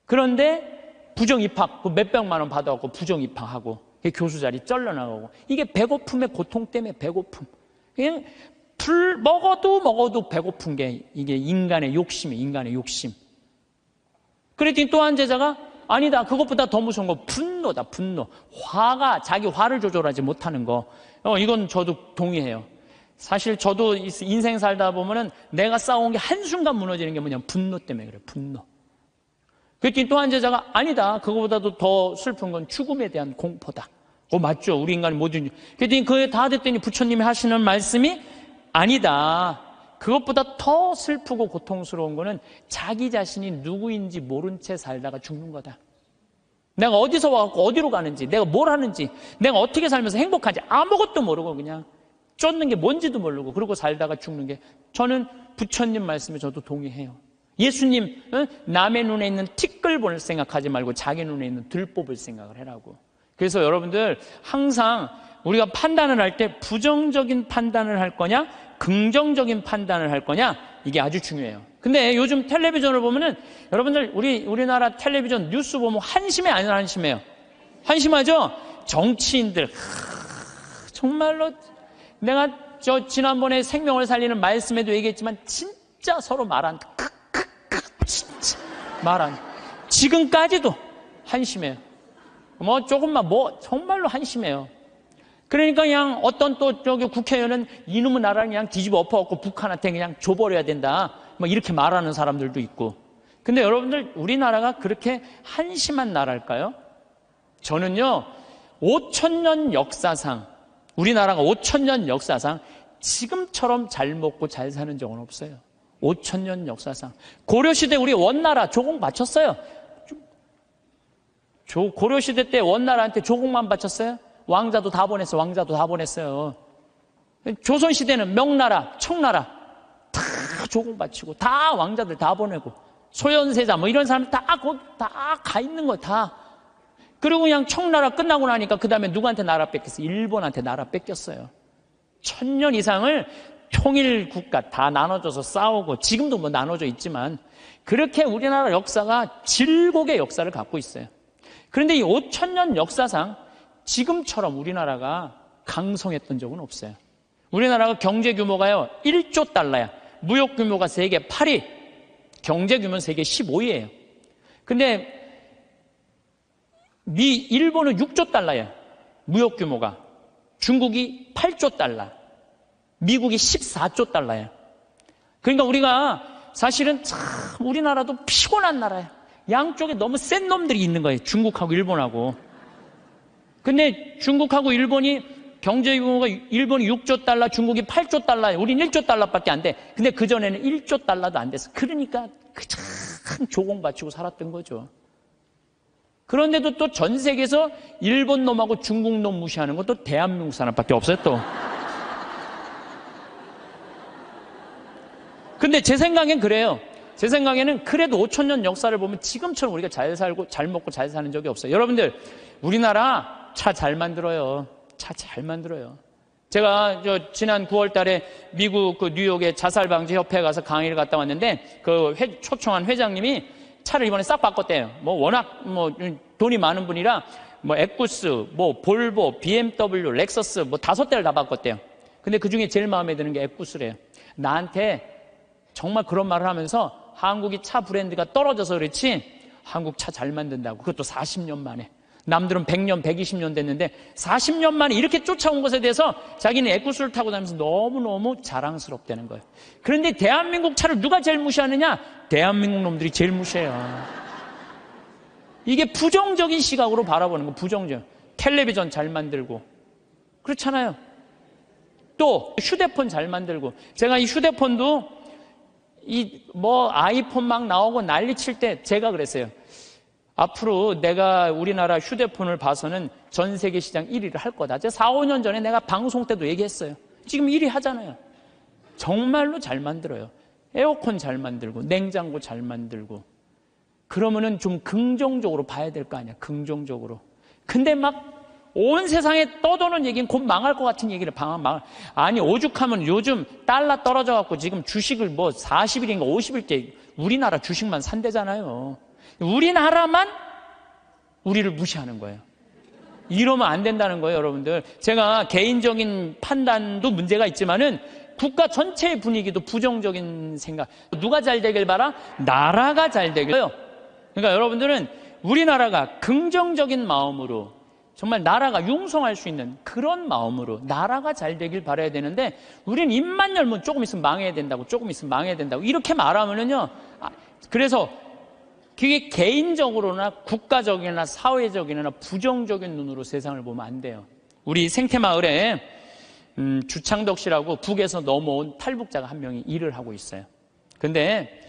그런데 부정 입학, 그 몇백만 원 받아갖고 부정 입학하고 교수 자리 쩔러나가고, 이게 배고픔의 고통 때문에 배고픔. 그냥 먹어도 배고픈 게 이게 인간의 욕심이에요. 인간의 욕심. 그랬더니 또 한 제자가 아니다, 그것보다 더 무서운 거 분노다, 분노. 화가, 자기 화를 조절하지 못하는 거. 이건 저도 동의해요. 사실 저도 인생 살다 보면은 내가 싸운 게 한순간 무너지는 게 뭐냐면 분노 때문에 그래요. 분노. 그랬더니 또 한 제자가 아니다. 그거보다도 더 슬픈 건 죽음에 대한 공포다. 맞죠. 우리 인간이 모든. 그랬더니 그게 다 됐더니 부처님이 하시는 말씀이 아니다. 그것보다 더 슬프고 고통스러운 거는 자기 자신이 누구인지 모른 채 살다가 죽는 거다. 내가 어디서 와갖고 어디로 가는지, 내가 뭘 하는지, 내가 어떻게 살면서 행복한지 아무것도 모르고 그냥 쫓는 게 뭔지도 모르고 그러고 살다가 죽는 게, 저는 부처님 말씀에 저도 동의해요. 예수님, 남의 눈에 있는 티끌 볼 생각하지 말고 자기 눈에 있는 들뽑을 생각을 해라고. 그래서 여러분들 항상 우리가 판단을 할 때 부정적인 판단을 할 거냐 긍정적인 판단을 할 거냐, 이게 아주 중요해요. 근데 요즘 텔레비전을 보면은 여러분들 우리나라 텔레비전 뉴스 보면 한심해 안 한심해요? 한심하죠? 정치인들 정말로 내가 지난번에 생명을 살리는 말씀에도 얘기했지만 진짜 서로 말한 진짜 말한 지금까지도 한심해요. 조금만 정말로 한심해요. 그러니까 그냥 어떤 또 국회의원은 이놈의 나라를 그냥 뒤집어 엎어갖고 북한한테 그냥 줘버려야 된다, 이렇게 말하는 사람들도 있고. 근데 여러분들 우리나라가 그렇게 한심한 나라일까요? 저는요 5,000년 역사상, 우리나라가 5,000년 역사상 지금처럼 잘 먹고 잘 사는 적은 없어요. 5,000년 역사상. 고려시대 우리 원나라 조공 바쳤어요. 고려시대 때 원나라한테 조공만 바쳤어요? 왕자도 다 보냈어요. 왕자도 다 보냈어요. 조선시대는 명나라, 청나라 다 조공 바치고 다 왕자들 다 보내고 소현세자 이런 사람 다 가 있는 거 다. 그리고 그냥 청나라 끝나고 나니까 그 다음에 누구한테 나라 뺏겼어요? 일본한테 나라 뺏겼어요. 1,000년 이상을 통일 국가 다 나눠져서 싸우고, 지금도 나눠져 있지만 그렇게 우리나라 역사가 질곡의 역사를 갖고 있어요. 그런데 이 5,000년 역사상 지금처럼 우리나라가 강성했던 적은 없어요. 우리나라가 경제 규모가요 1조 달러야. 무역 규모가 세계 8위, 경제 규모는 세계 15위예요. 근데 일본은 6조 달러예요. 무역 규모가. 중국이 8조 달러, 미국이 14조 달러예요. 그러니까 우리가 사실은 참 우리나라도 피곤한 나라예요. 양쪽에 너무 센 놈들이 있는 거예요. 중국하고 일본하고. 근데 중국하고 일본이 경제 규모가, 일본이 6조 달러, 중국이 8조 달러예요. 우린 1조 달러밖에 안 돼. 근데 그전에는 1조 달러도 안 됐어. 그러니까 참 조공 바치고 살았던 거죠. 그런데도 또 전 세계에서 일본 놈하고 중국 놈 무시하는 것도 대한민국 사람밖에 없어요, 또. 근데 제 생각엔 그래요. 제 생각에는 그래도 5,000년 역사를 보면 지금처럼 우리가 잘 살고 잘 먹고 잘 사는 적이 없어요. 여러분들, 우리나라 차 잘 만들어요. 차 잘 만들어요. 제가 지난 9월 달에 미국 뉴욕의 자살방지협회에 가서 강의를 갔다 왔는데, 초청한 회장님이 차를 이번에 싹 바꿨대요. 워낙 돈이 많은 분이라 에쿠스, 볼보, BMW, 렉서스 5대를 다 바꿨대요. 근데 그 중에 제일 마음에 드는 게 에쿠스래요. 나한테 정말 그런 말을 하면서 한국이 차 브랜드가 떨어져서 그렇지 한국 차 잘 만든다고. 그것도 40년 만에. 남들은 100년, 120년 됐는데 40년 만에 이렇게 쫓아온 것에 대해서 자기는 에쿠스를 타고 다니면서 너무너무 자랑스럽다는 거예요. 그런데 대한민국 차를 누가 제일 무시하느냐? 대한민국 놈들이 제일 무시해요. 이게 부정적인 시각으로 바라보는 거, 부정적. 텔레비전 잘 만들고. 그렇잖아요. 또 휴대폰 잘 만들고. 제가 이 휴대폰도 아이폰 막 나오고 난리 칠 때 제가 그랬어요. 앞으로 내가 우리나라 휴대폰을 봐서는 전 세계 시장 1위를 할 거다. 제가 4, 5년 전에 내가 방송 때도 얘기했어요. 지금 1위 하잖아요. 정말로 잘 만들어요. 에어컨 잘 만들고, 냉장고 잘 만들고. 그러면은 좀 긍정적으로 봐야 될 거 아니야. 긍정적으로. 근데 온 세상에 떠도는 얘기는 곧 망할 것 같은 얘기를 아니, 오죽하면 요즘 달러 떨어져갖고 지금 주식을 40일인가 50일째 우리나라 주식만 산대잖아요. 우리나라만 우리를 무시하는 거예요. 이러면 안 된다는 거예요, 여러분들. 제가 개인적인 판단도 문제가 있지만은 국가 전체의 분위기도 부정적인 생각. 누가 잘 되길 바라? 나라가 잘 되길. 그러니까 여러분들은 우리나라가 긍정적인 마음으로 정말 나라가 융성할 수 있는 그런 마음으로 나라가 잘 되길 바라야 되는데, 우리는 입만 열면 조금 있으면 망해야 된다고, 조금 있으면 망해야 된다고 이렇게 말하면은요, 그래서 그게 개인적으로나 국가적이나 사회적이나 부정적인 눈으로 세상을 보면 안 돼요. 우리 생태마을에 주창덕 씨라고 북에서 넘어온 탈북자가 한 명이 일을 하고 있어요. 근데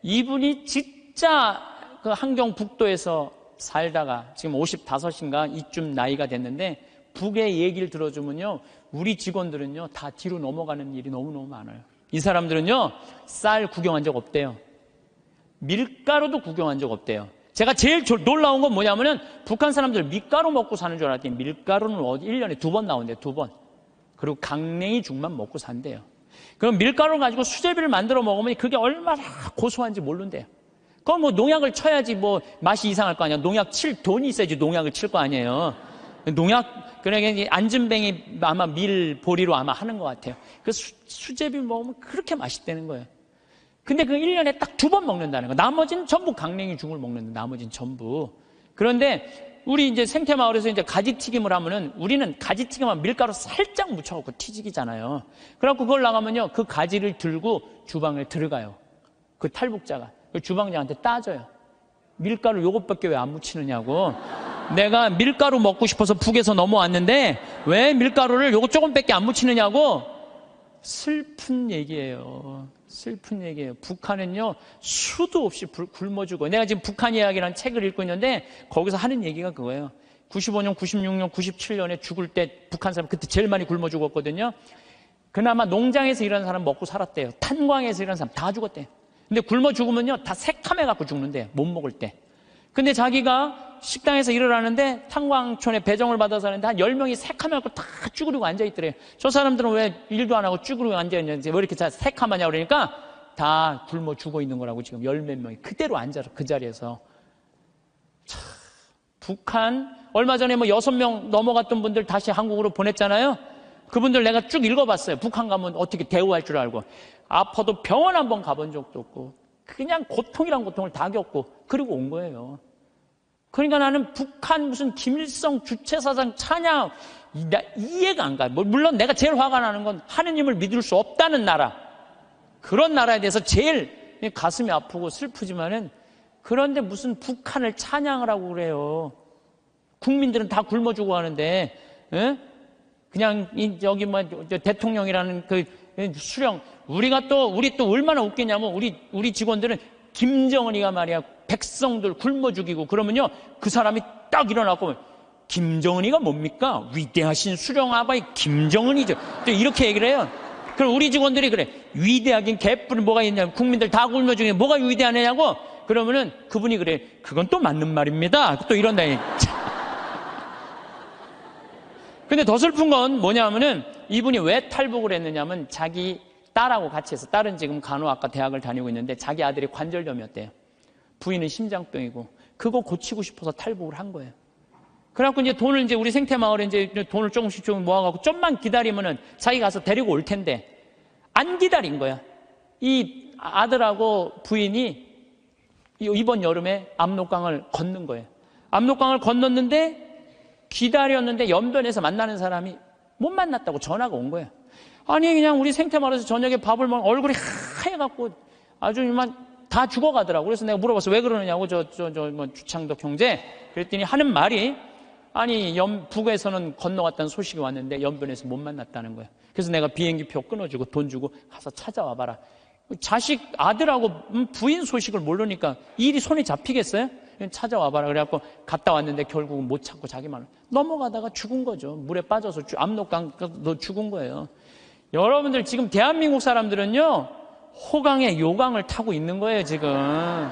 이분이 진짜 그 함경북도에서 살다가 지금 55인가 이쯤 나이가 됐는데, 북의 얘기를 들어주면요, 우리 직원들은요 다 뒤로 넘어가는 일이 너무너무 많아요. 이 사람들은요 쌀 구경한 적 없대요. 밀가루도 구경한 적 없대요. 제가 제일 놀라운 건 뭐냐면은, 북한 사람들 밀가루 먹고 사는 줄 알았더니 밀가루는 1년에 2번 나온대요. 2번. 그리고 강냉이 죽만 먹고 산대요. 그럼 밀가루를 가지고 수제비를 만들어 먹으면 그게 얼마나 고소한지 모른대요. 그럼 뭐 농약을 쳐야지 뭐 맛이 이상할 거 아니야. 농약 칠 돈이 있어야지 농약을 칠 거 아니에요. 그러니까 안진뱅이 아마 밀보리로 아마 하는 것 같아요. 그 수제비 먹으면 그렇게 맛있다는 거예요. 근데 그 1년에 딱 2번 먹는다는 거. 나머지는 전부 강냉이 죽을 먹는데, 나머지는 전부. 그런데 우리 이제 생태마을에서 이제 가지튀김을 하면은, 우리는 가지튀김만 밀가루 살짝 묻혀갖고 튀기잖아요. 그래갖고 그걸 나가면요, 그 가지를 들고 주방에 들어가요. 그 탈북자가. 그 주방장한테 따져요. 밀가루 요것밖에 왜 안 묻히느냐고. 내가 밀가루 먹고 싶어서 북에서 넘어왔는데 왜 밀가루를 요거 조금밖에 안 묻히느냐고. 슬픈 얘기예요. 슬픈 얘기예요. 북한은요 수도 없이 굶어주고, 내가 지금 북한 이야기라는 책을 읽고 있는데 거기서 하는 얘기가 그거예요. 95년, 96년, 97년에 죽을 때 북한 사람 그때 제일 많이 굶어 죽었거든요. 그나마 농장에서 일하는 사람 먹고 살았대요. 탄광에서 일하는 사람 다 죽었대요. 근데 굶어 죽으면요 다 새카매 갖고 죽는데요, 못 먹을 때. 근데 자기가 식당에서 일을 하는데 탄광촌에 배정을 받아서 하는데 한 10명이 새카매 갖고 다 쭈그리고 앉아있더래요. 저 사람들은 왜 일도 안 하고 쭈그리고 앉아있는지, 왜 이렇게 새카마냐 그러니까 다 굶어 죽어 있는 거라고. 지금 10몇 명이 그대로 앉아서 그 자리에서. 참, 북한 얼마 전에 뭐 6명 넘어갔던 분들 다시 한국으로 보냈잖아요. 그분들 내가 쭉 읽어봤어요. 북한 가면 어떻게 대우할 줄 알고. 아파도 병원 한번 가본 적도 없고 그냥 고통이란 고통을 다 겪고 그리고 온 거예요. 그러니까 나는 북한 무슨 김일성 주체사상 찬양 이해가 안 가요. 물론 내가 제일 화가 나는 건 하느님을 믿을 수 없다는 나라, 그런 나라에 대해서 제일 가슴이 아프고 슬프지만은, 그런데 무슨 북한을 찬양을 하고 그래요. 국민들은 다 굶어 죽어 하는데, 에? 그냥 여기 뭐 대통령이라는 그 수령, 우리 또 얼마나 웃기냐면, 우리 직원들은 김정은이가 말이야 백성들 굶어 죽이고 그러면요 그 사람이 딱 일어나고, 김정은이가 뭡니까? 위대하신 수령아바이 김정은이죠. 또 이렇게 얘기를 해요. 그럼 우리 직원들이 그래, 위대하긴 개뿔은 뭐가 있냐면, 국민들 다 굶어 죽이는 뭐가 위대하냐고. 그러면은 그분이 그래, 그건 또 맞는 말입니다. 또 이런다. 근데 더 슬픈 건 뭐냐면은, 이분이 왜 탈북을 했느냐면 자기 딸하고 같이 해서, 딸은 지금 간호학과 대학을 다니고 있는데 자기 아들이 관절염이었대요. 부인은 심장병이고 그거 고치고 싶어서 탈북을 한 거예요. 그래갖고 이제 돈을 이제 우리 생태마을에 이제 돈을 조금씩 모아갖고 좀만 기다리면은 자기 가서 데리고 올 텐데 안 기다린 거야. 이 아들하고 부인이 이번 여름에 압록강을 건넌 거예요. 압록강을 건넜는데 기다렸는데 연변에서 만나는 사람이 못 만났다고 전화가 온 거예요. 아니 그냥 우리 생태마을에서 저녁에 밥을 먹으면 얼굴이 하얘갖고 아주 이만 다 죽어가더라고. 그래서 내가 물어봤어. 왜 그러느냐고. 뭐 주창덕 형제. 그랬더니 하는 말이, 아니 북에서는 건너갔다는 소식이 왔는데 연변에서 못 만났다는 거야. 그래서 내가 비행기표 끊어주고 돈 주고 가서 찾아와 봐라. 자식 아들하고 부인 소식을 모르니까 일이 손에 잡히겠어요? 찾아와 봐라. 그래갖고 갔다 왔는데 결국은 못 찾고 자기만 넘어가다가 죽은 거죠. 물에 빠져서 압록강도 죽은 거예요. 여러분들 지금 대한민국 사람들은요 호강에 요강을 타고 있는 거예요. 지금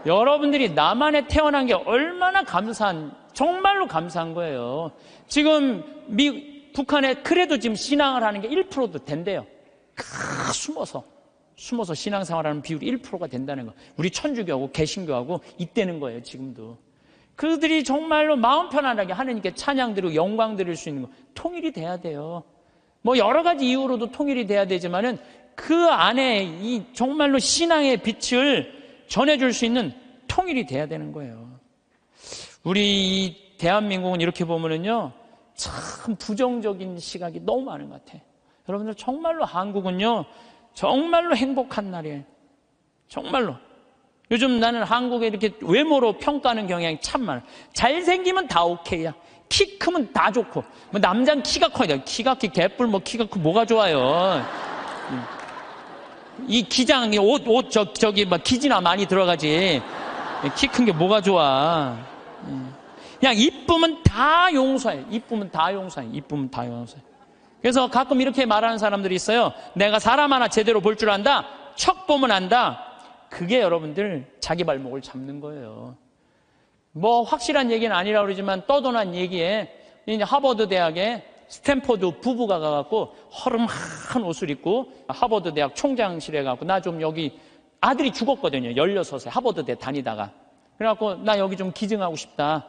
여러분들이 남한에 태어난 게 얼마나 정말로 감사한 거예요. 지금 북한에 그래도 지금 신앙을 하는 게 1%도 된대요. 숨어서 신앙생활하는 비율이 1%가 된다는 거. 우리 천주교하고 개신교하고 있다는 거예요. 지금도 그들이 정말로 마음 편안하게 하느님께 찬양 드리고 영광 드릴 수 있는 거, 통일이 돼야 돼요. 뭐 여러 가지 이유로도 통일이 돼야 되지만은 그 안에 이 정말로 신앙의 빛을 전해줄 수 있는 통일이 돼야 되는 거예요. 우리 대한민국은 이렇게 보면은요, 참 부정적인 시각이 너무 많은 것 같아요. 여러분들 정말로 한국은요, 정말로 행복한 나라예요. 정말로. 요즘 나는 한국에 이렇게 외모로 평가하는 경향이 참 많아. 잘생기면 다 오케이야. 키 크면 다 좋고. 뭐 남자는 키가 커야 돼. 키가 개뿔 뭐 키가 크 뭐가 좋아요. 이 기장, 저기 막 기지나 많이 들어가지. 키 큰 게 뭐가 좋아. 그냥 이쁘면 다 용서해. 이쁘면 다 용서해. 이쁘면 다 용서해. 그래서 가끔 이렇게 말하는 사람들이 있어요. 내가 사람 하나 제대로 볼 줄 안다. 척 보면 안다. 그게 여러분들 자기 발목을 잡는 거예요. 뭐 확실한 얘기는 아니라고 그러지만 떠도난 얘기에 이제 하버드 대학에 스탠포드 부부가 가갖고 허름한 옷을 입고 하버드 대학 총장실에 가갖고 나 좀 여기 아들이 죽었거든요. 16세 하버드대 다니다가. 그래갖고 나 여기 좀 기증하고 싶다.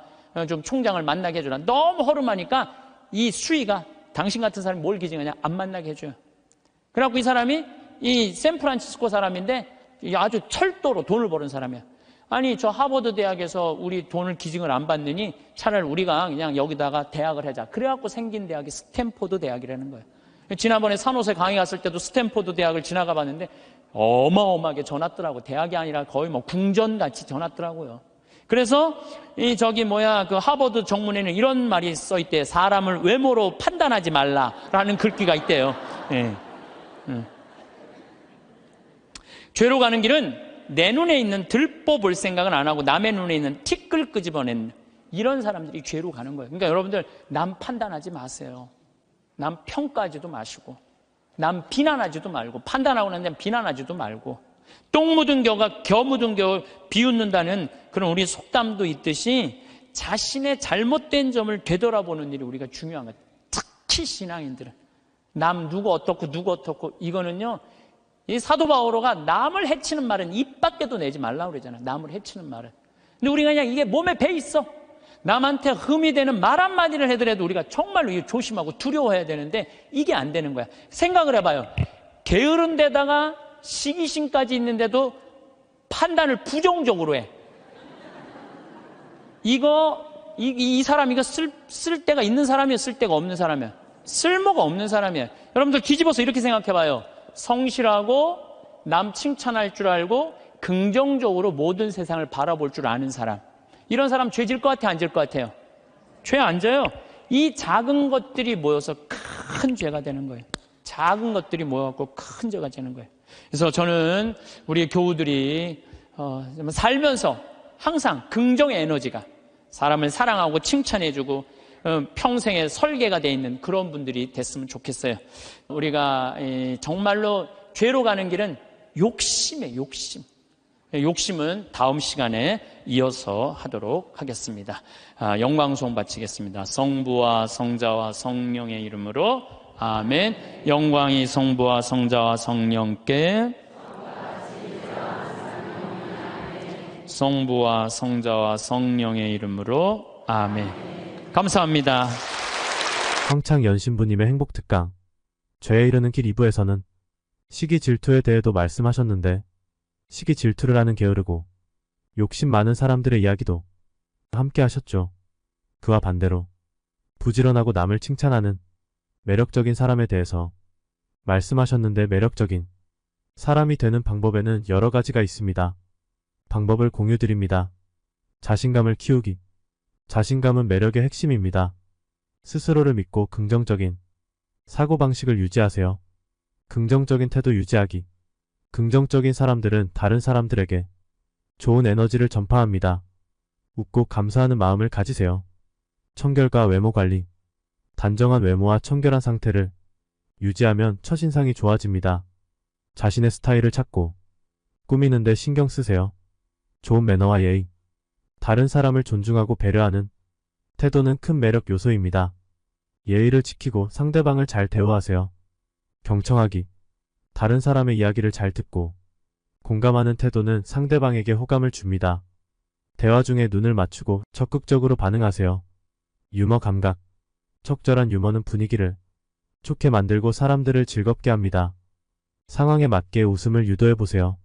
좀 총장을 만나게 해주라. 너무 허름하니까 이 수위가 당신 같은 사람이 뭘 기증하냐? 안 만나게 해줘요. 그래갖고 이 사람이 이 샌프란시스코 사람인데 아주 철도로 돈을 버는 사람이야. 아니 저 하버드 대학에서 우리 돈을 기증을 안 받느니 차라리 우리가 그냥 여기다가 대학을 하자. 그래갖고 생긴 대학이 스탠포드 대학이라는 거예요. 지난번에 산호세 강의 갔을 때도 스탠포드 대학을 지나가 봤는데 어마어마하게 전화더라고. 대학이 아니라 거의 뭐 궁전같이 전화더라고요. 그래서 그 하버드 정문에는 이런 말이 써 있대. 사람을 외모로 판단하지 말라라는 글귀가 있대요. 예. 죄로 가는 길은 내 눈에 있는 들보 볼 생각은 안 하고 남의 눈에 있는 티끌 끄집어낸 이런 사람들이 죄로 가는 거예요. 그러니까 여러분들 남 판단하지 마세요. 남 평가하지도 마시고 남 비난하지도 말고 판단하고 난 다음에 비난하지도 말고 똥 묻은 겨 묻은 겨 비웃는다는 그런 우리 속담도 있듯이 자신의 잘못된 점을 되돌아보는 일이 우리가 중요한 거예요. 특히 신앙인들은 남 누구 어떻고 이거는요. 이 사도 바오로가 남을 해치는 말은 입 밖에도 내지 말라고 그러잖아. 남을 해치는 말은. 근데 우리가 그냥 이게 몸에 배 있어. 남한테 흠이 되는 말 한마디를 해더라도 우리가 정말로 이거 조심하고 두려워해야 되는데 이게 안 되는 거야. 생각을 해봐요. 게으른 데다가 시기심까지 있는데도 판단을 부정적으로 해. 이 사람 이거 쓸 데가 있는 사람이야, 쓸 데가 없는 사람이야. 쓸모가 없는 사람이야. 여러분들 뒤집어서 이렇게 생각해봐요. 성실하고 남 칭찬할 줄 알고 긍정적으로 모든 세상을 바라볼 줄 아는 사람. 이런 사람 죄 질 것 같아, 안 질 것 같아요? 죄 안 져요. 이 작은 것들이 모여서 큰 죄가 되는 거예요. 작은 것들이 모여갖고 큰 죄가 되는 거예요. 그래서 저는 우리 교우들이 살면서 항상 긍정의 에너지가 사람을 사랑하고 칭찬해주고 평생의 설계가 돼 있는 그런 분들이 됐으면 좋겠어요. 우리가 정말로 죄로 가는 길은 욕심이에요. 욕심은 다음 시간에 이어서 하도록 하겠습니다. 영광송 바치겠습니다. 성부와 성자와 성령의 이름으로 아멘. 영광이 성부와 성자와 성령께, 성부와 성자와 성령의 이름으로 아멘. 감사합니다. 황창연신부님의 행복특강 죄에 이르는 길 2부에서는 시기 질투에 대해도 말씀하셨는데 시기 질투를 하는 게으르고 욕심 많은 사람들의 이야기도 함께 하셨죠. 그와 반대로 부지런하고 남을 칭찬하는 매력적인 사람에 대해서 말씀하셨는데 매력적인 사람이 되는 방법에는 여러 가지가 있습니다. 방법을 공유드립니다. 자신감을 키우기. 자신감은 매력의 핵심입니다. 스스로를 믿고 긍정적인 사고방식을 유지하세요. 긍정적인 태도 유지하기. 긍정적인 사람들은 다른 사람들에게 좋은 에너지를 전파합니다. 웃고 감사하는 마음을 가지세요. 청결과 외모 관리. 단정한 외모와 청결한 상태를 유지하면 첫인상이 좋아집니다. 자신의 스타일을 찾고 꾸미는 데 신경 쓰세요. 좋은 매너와 예의. 다른 사람을 존중하고 배려하는 태도는 큰 매력 요소입니다. 예의를 지키고 상대방을 잘 대우하세요. 경청하기. 다른 사람의 이야기를 잘 듣고 공감하는 태도는 상대방에게 호감을 줍니다. 대화 중에 눈을 맞추고 적극적으로 반응하세요. 유머 감각. 적절한 유머는 분위기를 좋게 만들고 사람들을 즐겁게 합니다. 상황에 맞게 웃음을 유도해보세요.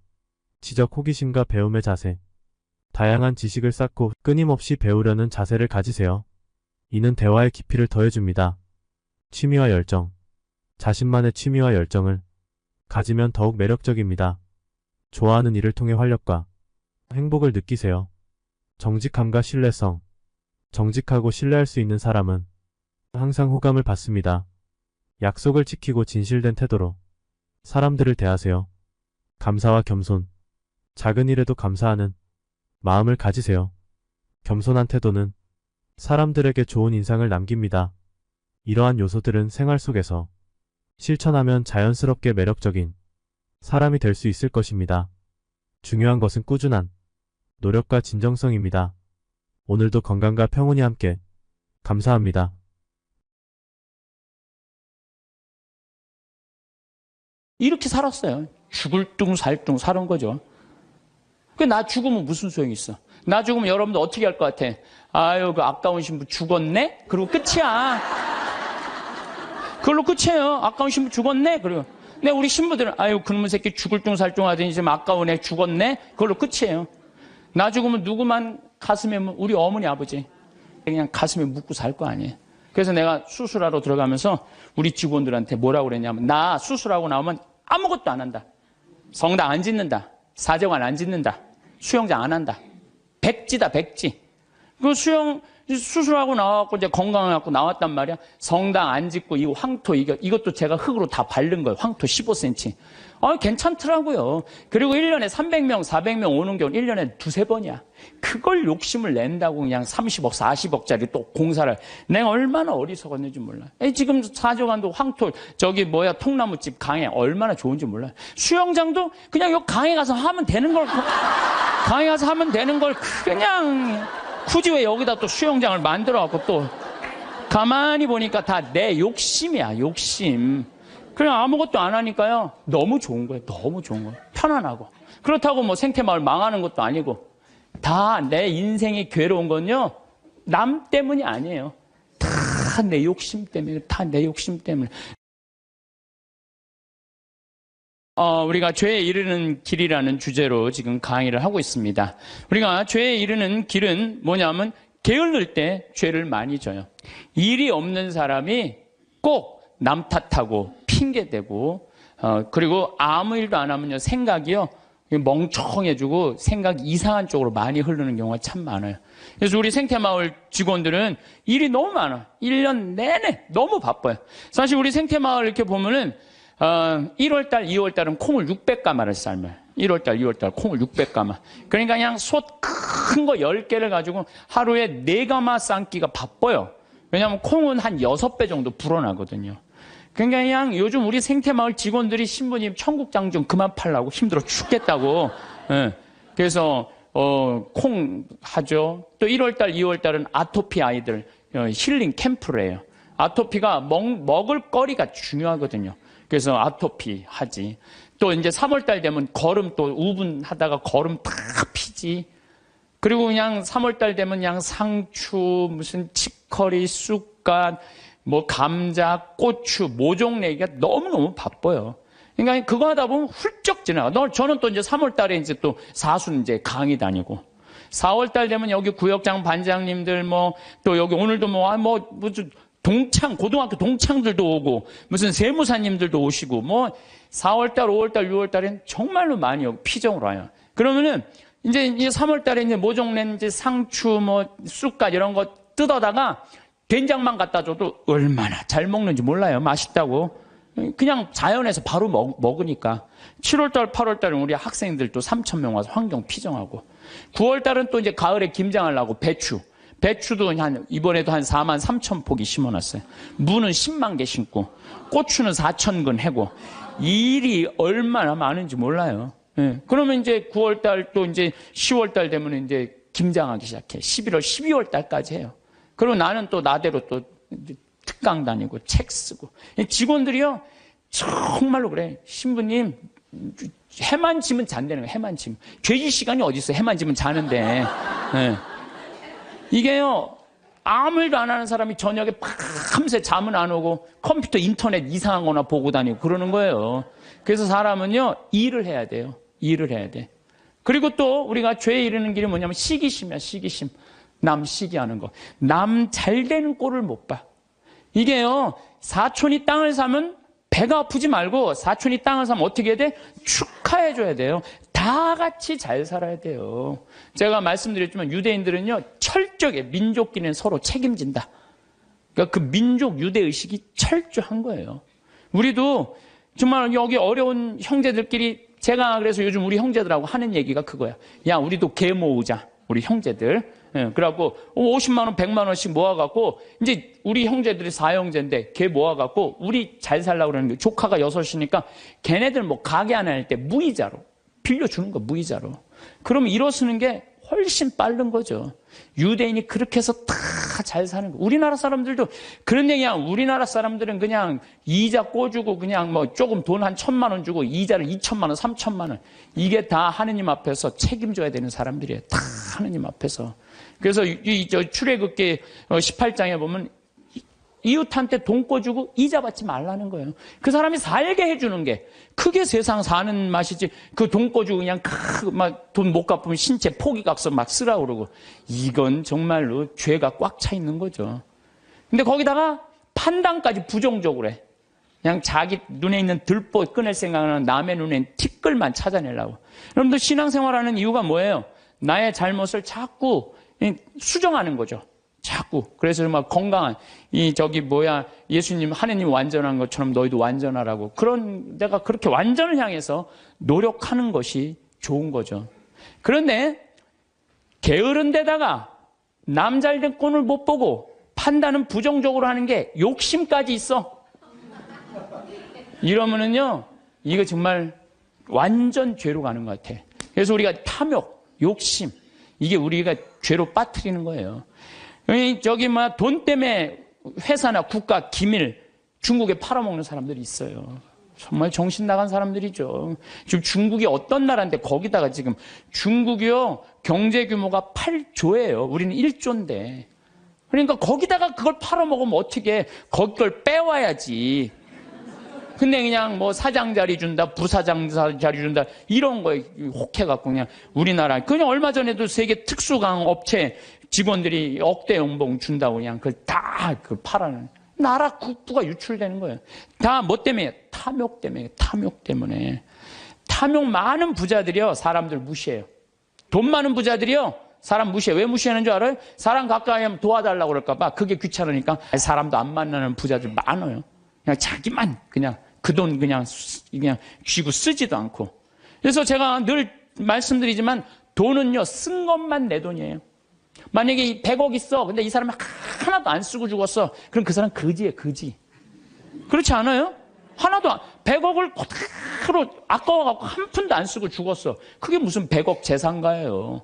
지적 호기심과 배움의 자세. 다양한 지식을 쌓고 끊임없이 배우려는 자세를 가지세요. 이는 대화의 깊이를 더해줍니다. 취미와 열정. 자신만의 취미와 열정을 가지면 더욱 매력적입니다. 좋아하는 일을 통해 활력과 행복을 느끼세요. 정직함과 신뢰성. 정직하고 신뢰할 수 있는 사람은 항상 호감을 받습니다. 약속을 지키고 진실된 태도로 사람들을 대하세요. 감사와 겸손. 작은 일에도 감사하는 마음을 가지세요. 겸손한 태도는 사람들에게 좋은 인상을 남깁니다. 이러한 요소들은 생활 속에서 실천하면 자연스럽게 매력적인 사람이 될 수 있을 것입니다. 중요한 것은 꾸준한 노력과 진정성입니다. 오늘도 건강과 평온이 함께. 감사합니다. 이렇게 살았어요. 죽을 둥 살 둥 사는 거죠. 나 죽으면 무슨 소용이 있어? 나 죽으면 여러분들 어떻게 할 것 같아? 아유, 그 아까운 신부 죽었네? 그리고 끝이야. 그걸로 끝이에요. 아까운 신부 죽었네? 그리고. 근데 우리 신부들은, 아유, 그놈의 새끼 죽을 둥 살 둥 하더니 지금 아까운 애 죽었네? 그걸로 끝이에요. 나 죽으면 누구만 가슴에, 우리 어머니, 아버지. 그냥 가슴에 묻고 살 거 아니에요. 그래서 내가 수술하러 들어가면서 우리 직원들한테 뭐라고 그랬냐면, 나 수술하고 나오면 아무것도 안 한다. 성당 안 짓는다. 사정관 안 짓는다. 수영장 안 한다. 백지다, 백지. 그 수술하고 나와갖고 이제 건강해갖고 나왔단 말이야. 성당 안 짓고, 이 황토, 이것도 제가 흙으로 다 바른 거예요. 황토 15cm. 괜찮더라고요. 그리고 1년에 300명, 400명 오는 경우 1년에 두세 번이야. 그걸 욕심을 낸다고 그냥 30억, 40억짜리 또 공사를. 내가 얼마나 어리석었는지 몰라. 지금 사정관도 황토, 통나무집 강에 얼마나 좋은지 몰라요. 수영장도 그냥 요 강에 가서 하면 되는 걸, 강에 가서 하면 되는 걸 그냥 굳이 왜 여기다 또 수영장을 만들어갖고 또 가만히 보니까 다 내 욕심이야, 욕심. 그냥 아무것도 안 하니까요. 너무 좋은 거예요. 너무 좋은 거예요. 편안하고. 그렇다고 뭐 생태마을 망하는 것도 아니고 다 내 인생이 괴로운 건요. 남 때문이 아니에요. 다 내 욕심 때문에. 다 내 욕심 때문에. 우리가 죄에 이르는 길이라는 주제로 지금 강의를 하고 있습니다. 우리가 죄에 이르는 길은 뭐냐면 게을를 때 죄를 많이 져요. 일이 없는 사람이 꼭 남 탓하고 핑계대고 그리고 아무 일도 안 하면요 생각이요 멍청해지고 생각이 이상한 쪽으로 많이 흐르는 경우가 참 많아요. 그래서 우리 생태마을 직원들은 일이 너무 많아요. 1년 내내 너무 바빠요. 사실 우리 생태마을 이렇게 보면은 1월달, 2월달은 콩을 600가마를 삶아요. 1월달, 2월달 콩을 600가마. 그러니까 그냥 솥 큰 거 10개를 가지고 하루에 4가마 삶기가 바빠요. 왜냐하면 콩은 한 6배 정도 불어나거든요. 그러니까 그냥 요즘 우리 생태마을 직원들이 신부님 청국장 좀 그만 팔라고 힘들어 죽겠다고. 그래서 콩 하죠. 또 1월달, 2월달은 아토피 아이들 힐링 캠프를 해요. 아토피가 먹을 거리가 중요하거든요. 그래서 아토피 하지. 또 이제 3월달 되면 거름 또 우분하다가 거름 다 피지. 그리고 그냥 3월달 되면 그냥 상추, 무슨 치커리, 쑥갓, 뭐 감자, 고추, 모종 내기가 너무너무 바빠요. 그러니까 그거 하다 보면 훌쩍 지나가. 저는 또 이제 3월달에 이제 또 사순 이제 강의 다니고. 4월달 되면 여기 구역장 반장님들 또 여기 오늘도 무슨 고등학교 동창들도 오고, 무슨 세무사님들도 오시고, 4월달, 5월달, 6월달엔 정말로 많이 피정으로 와요. 그러면은, 이제 3월달에 이제 모종낸 이제 상추, 쑥갓 이런 거 뜯어다가 된장만 갖다 줘도 얼마나 잘 먹는지 몰라요. 맛있다고. 그냥 자연에서 바로 먹으니까. 7월달, 8월달은 우리 학생들도 3,000명 와서 환경 피정하고. 9월달은 또 이제 가을에 김장하려고 배추도 이번에도 한 4만 3천 포기 심어놨어요. 무는 10만 개 심고, 고추는 4,000근 해고, 일이 얼마나 많은지 몰라요. 그러면 이제 9월달 또 이제 10월달 되면 이제 김장하기 시작해. 11월, 12월달까지 해요. 그리고 나는 또 나대로 또 특강 다니고 책 쓰고. 직원들이요, 정말로 그래. 신부님, 해만 지면 잔다는 거예요. 해만 지면. 죄질 시간이 어디 있어? 해만 지면 자는데. 이게요, 아무 일도 안 하는 사람이 저녁에 밤새 잠은 안 오고 컴퓨터 인터넷 이상한 거나 보고 다니고 그러는 거예요. 그래서 사람은요, 일을 해야 돼요. 일을 해야 돼. 그리고 또 우리가 죄에 이르는 길이 뭐냐면 시기심이야, 시기심. 남 시기하는 거. 남 잘 되는 꼴을 못 봐. 이게요, 사촌이 땅을 사면 배가 아프지 말고 사촌이 땅을 사면 어떻게 해야 돼? 축하해줘야 돼요. 다 같이 잘 살아야 돼요. 제가 말씀드렸지만 유대인들은요, 철저하게 민족끼리는 서로 책임진다. 그러니까 그 민족 유대의식이 철저한 거예요. 우리도 정말 여기 어려운 형제들끼리 제가 그래서 요즘 우리 형제들하고 하는 얘기가 그거야. 야, 우리도 개 모으자. 우리 형제들. 예, 그래갖고 50만 원, 100만 원씩 모아갖고 이제 우리 형제들이 4형제인데 걔 모아갖고 우리 잘 살라고 그러는 게 조카가 6이니까 걔네들 뭐 가게 하나 할 때 무이자로 빌려주는 거 무이자로. 그러면 일어 쓰는 게 훨씬 빠른 거죠. 유대인이 그렇게 해서 다 잘 사는 거. 우리나라 사람들도 그런 얘기야. 우리나라 사람들은 그냥 이자 꿔주고 그냥 뭐 조금 돈 한 1,000만 원 주고 이자를 2,000만 원, 3,000만 원. 이게 다 하느님 앞에서 책임져야 되는 사람들이에요. 다 하느님 앞에서. 그래서 저 출애굽기 18장에 보면 이웃한테 돈 꿔주고 이자 받지 말라는 거예요. 그 사람이 살게 해주는 게 크게 세상 사는 맛이지. 그 돈 꿔주고 그냥 막 돈 못 갚으면 신체 포기각서 막 쓰라고 그러고. 이건 정말로 죄가 꽉 차 있는 거죠. 근데 거기다가 판단까지 부정적으로 해. 그냥 자기 눈에 있는 들보 꺼낼 생각은 남의 눈엔 티끌만 찾아내려고. 여러분들 신앙생활하는 이유가 뭐예요? 나의 잘못을 자꾸 수정하는 거죠. 자꾸. 그래서 막 건강한, 예수님, 하느님 완전한 것처럼 너희도 완전하라고. 내가 그렇게 완전을 향해서 노력하는 것이 좋은 거죠. 그런데, 게으른 데다가 남 잘된 꼴을 못 보고 판단은 부정적으로 하는 게 욕심까지 있어. 이러면은요, 이거 정말 완전 죄로 가는 것 같아. 그래서 우리가 탐욕, 욕심, 이게 우리가 죄로 빠뜨리는 거예요. 돈 때문에 회사나 국가 기밀 중국에 팔아먹는 사람들이 있어요. 정말 정신 나간 사람들이죠. 지금 중국이 어떤 나라인데 거기다가 지금 중국이요 경제 규모가 8조예요. 우리는 1조인데. 그러니까 거기다가 그걸 팔아먹으면 어떻게 거기 걸 빼와야지. 근데 그냥 뭐 사장 자리 준다, 부사장 자리 준다, 이런 거에 혹해갖고 그냥 우리나라, 그냥 얼마 전에도 세계 특수강 업체 직원들이 억대 연봉 준다고 그냥 그걸 다 팔아는. 나라 국부가 유출되는 거예요. 다 뭐 때문에? 탐욕 때문에, 탐욕 때문에. 탐욕 많은 부자들이요, 사람들 무시해요. 돈 많은 부자들이요, 사람 무시해. 왜 무시하는 줄 알아요? 사람 가까이 하면 도와달라고 그럴까봐. 그게 귀찮으니까 사람도 안 만나는 부자들 많아요. 그냥 자기만 그냥 그 돈 그냥 쥐고 쓰지도 않고. 그래서 제가 늘 말씀드리지만 돈은요, 쓴 것만 내 돈이에요. 만약에 100억 있어. 근데 이 사람이 하나도 안 쓰고 죽었어. 그럼 그 사람 거지예요, 거지. 그렇지 않아요? 100억을 그대로 아까워갖고 한 푼도 안 쓰고 죽었어. 그게 무슨 100억 재산가예요.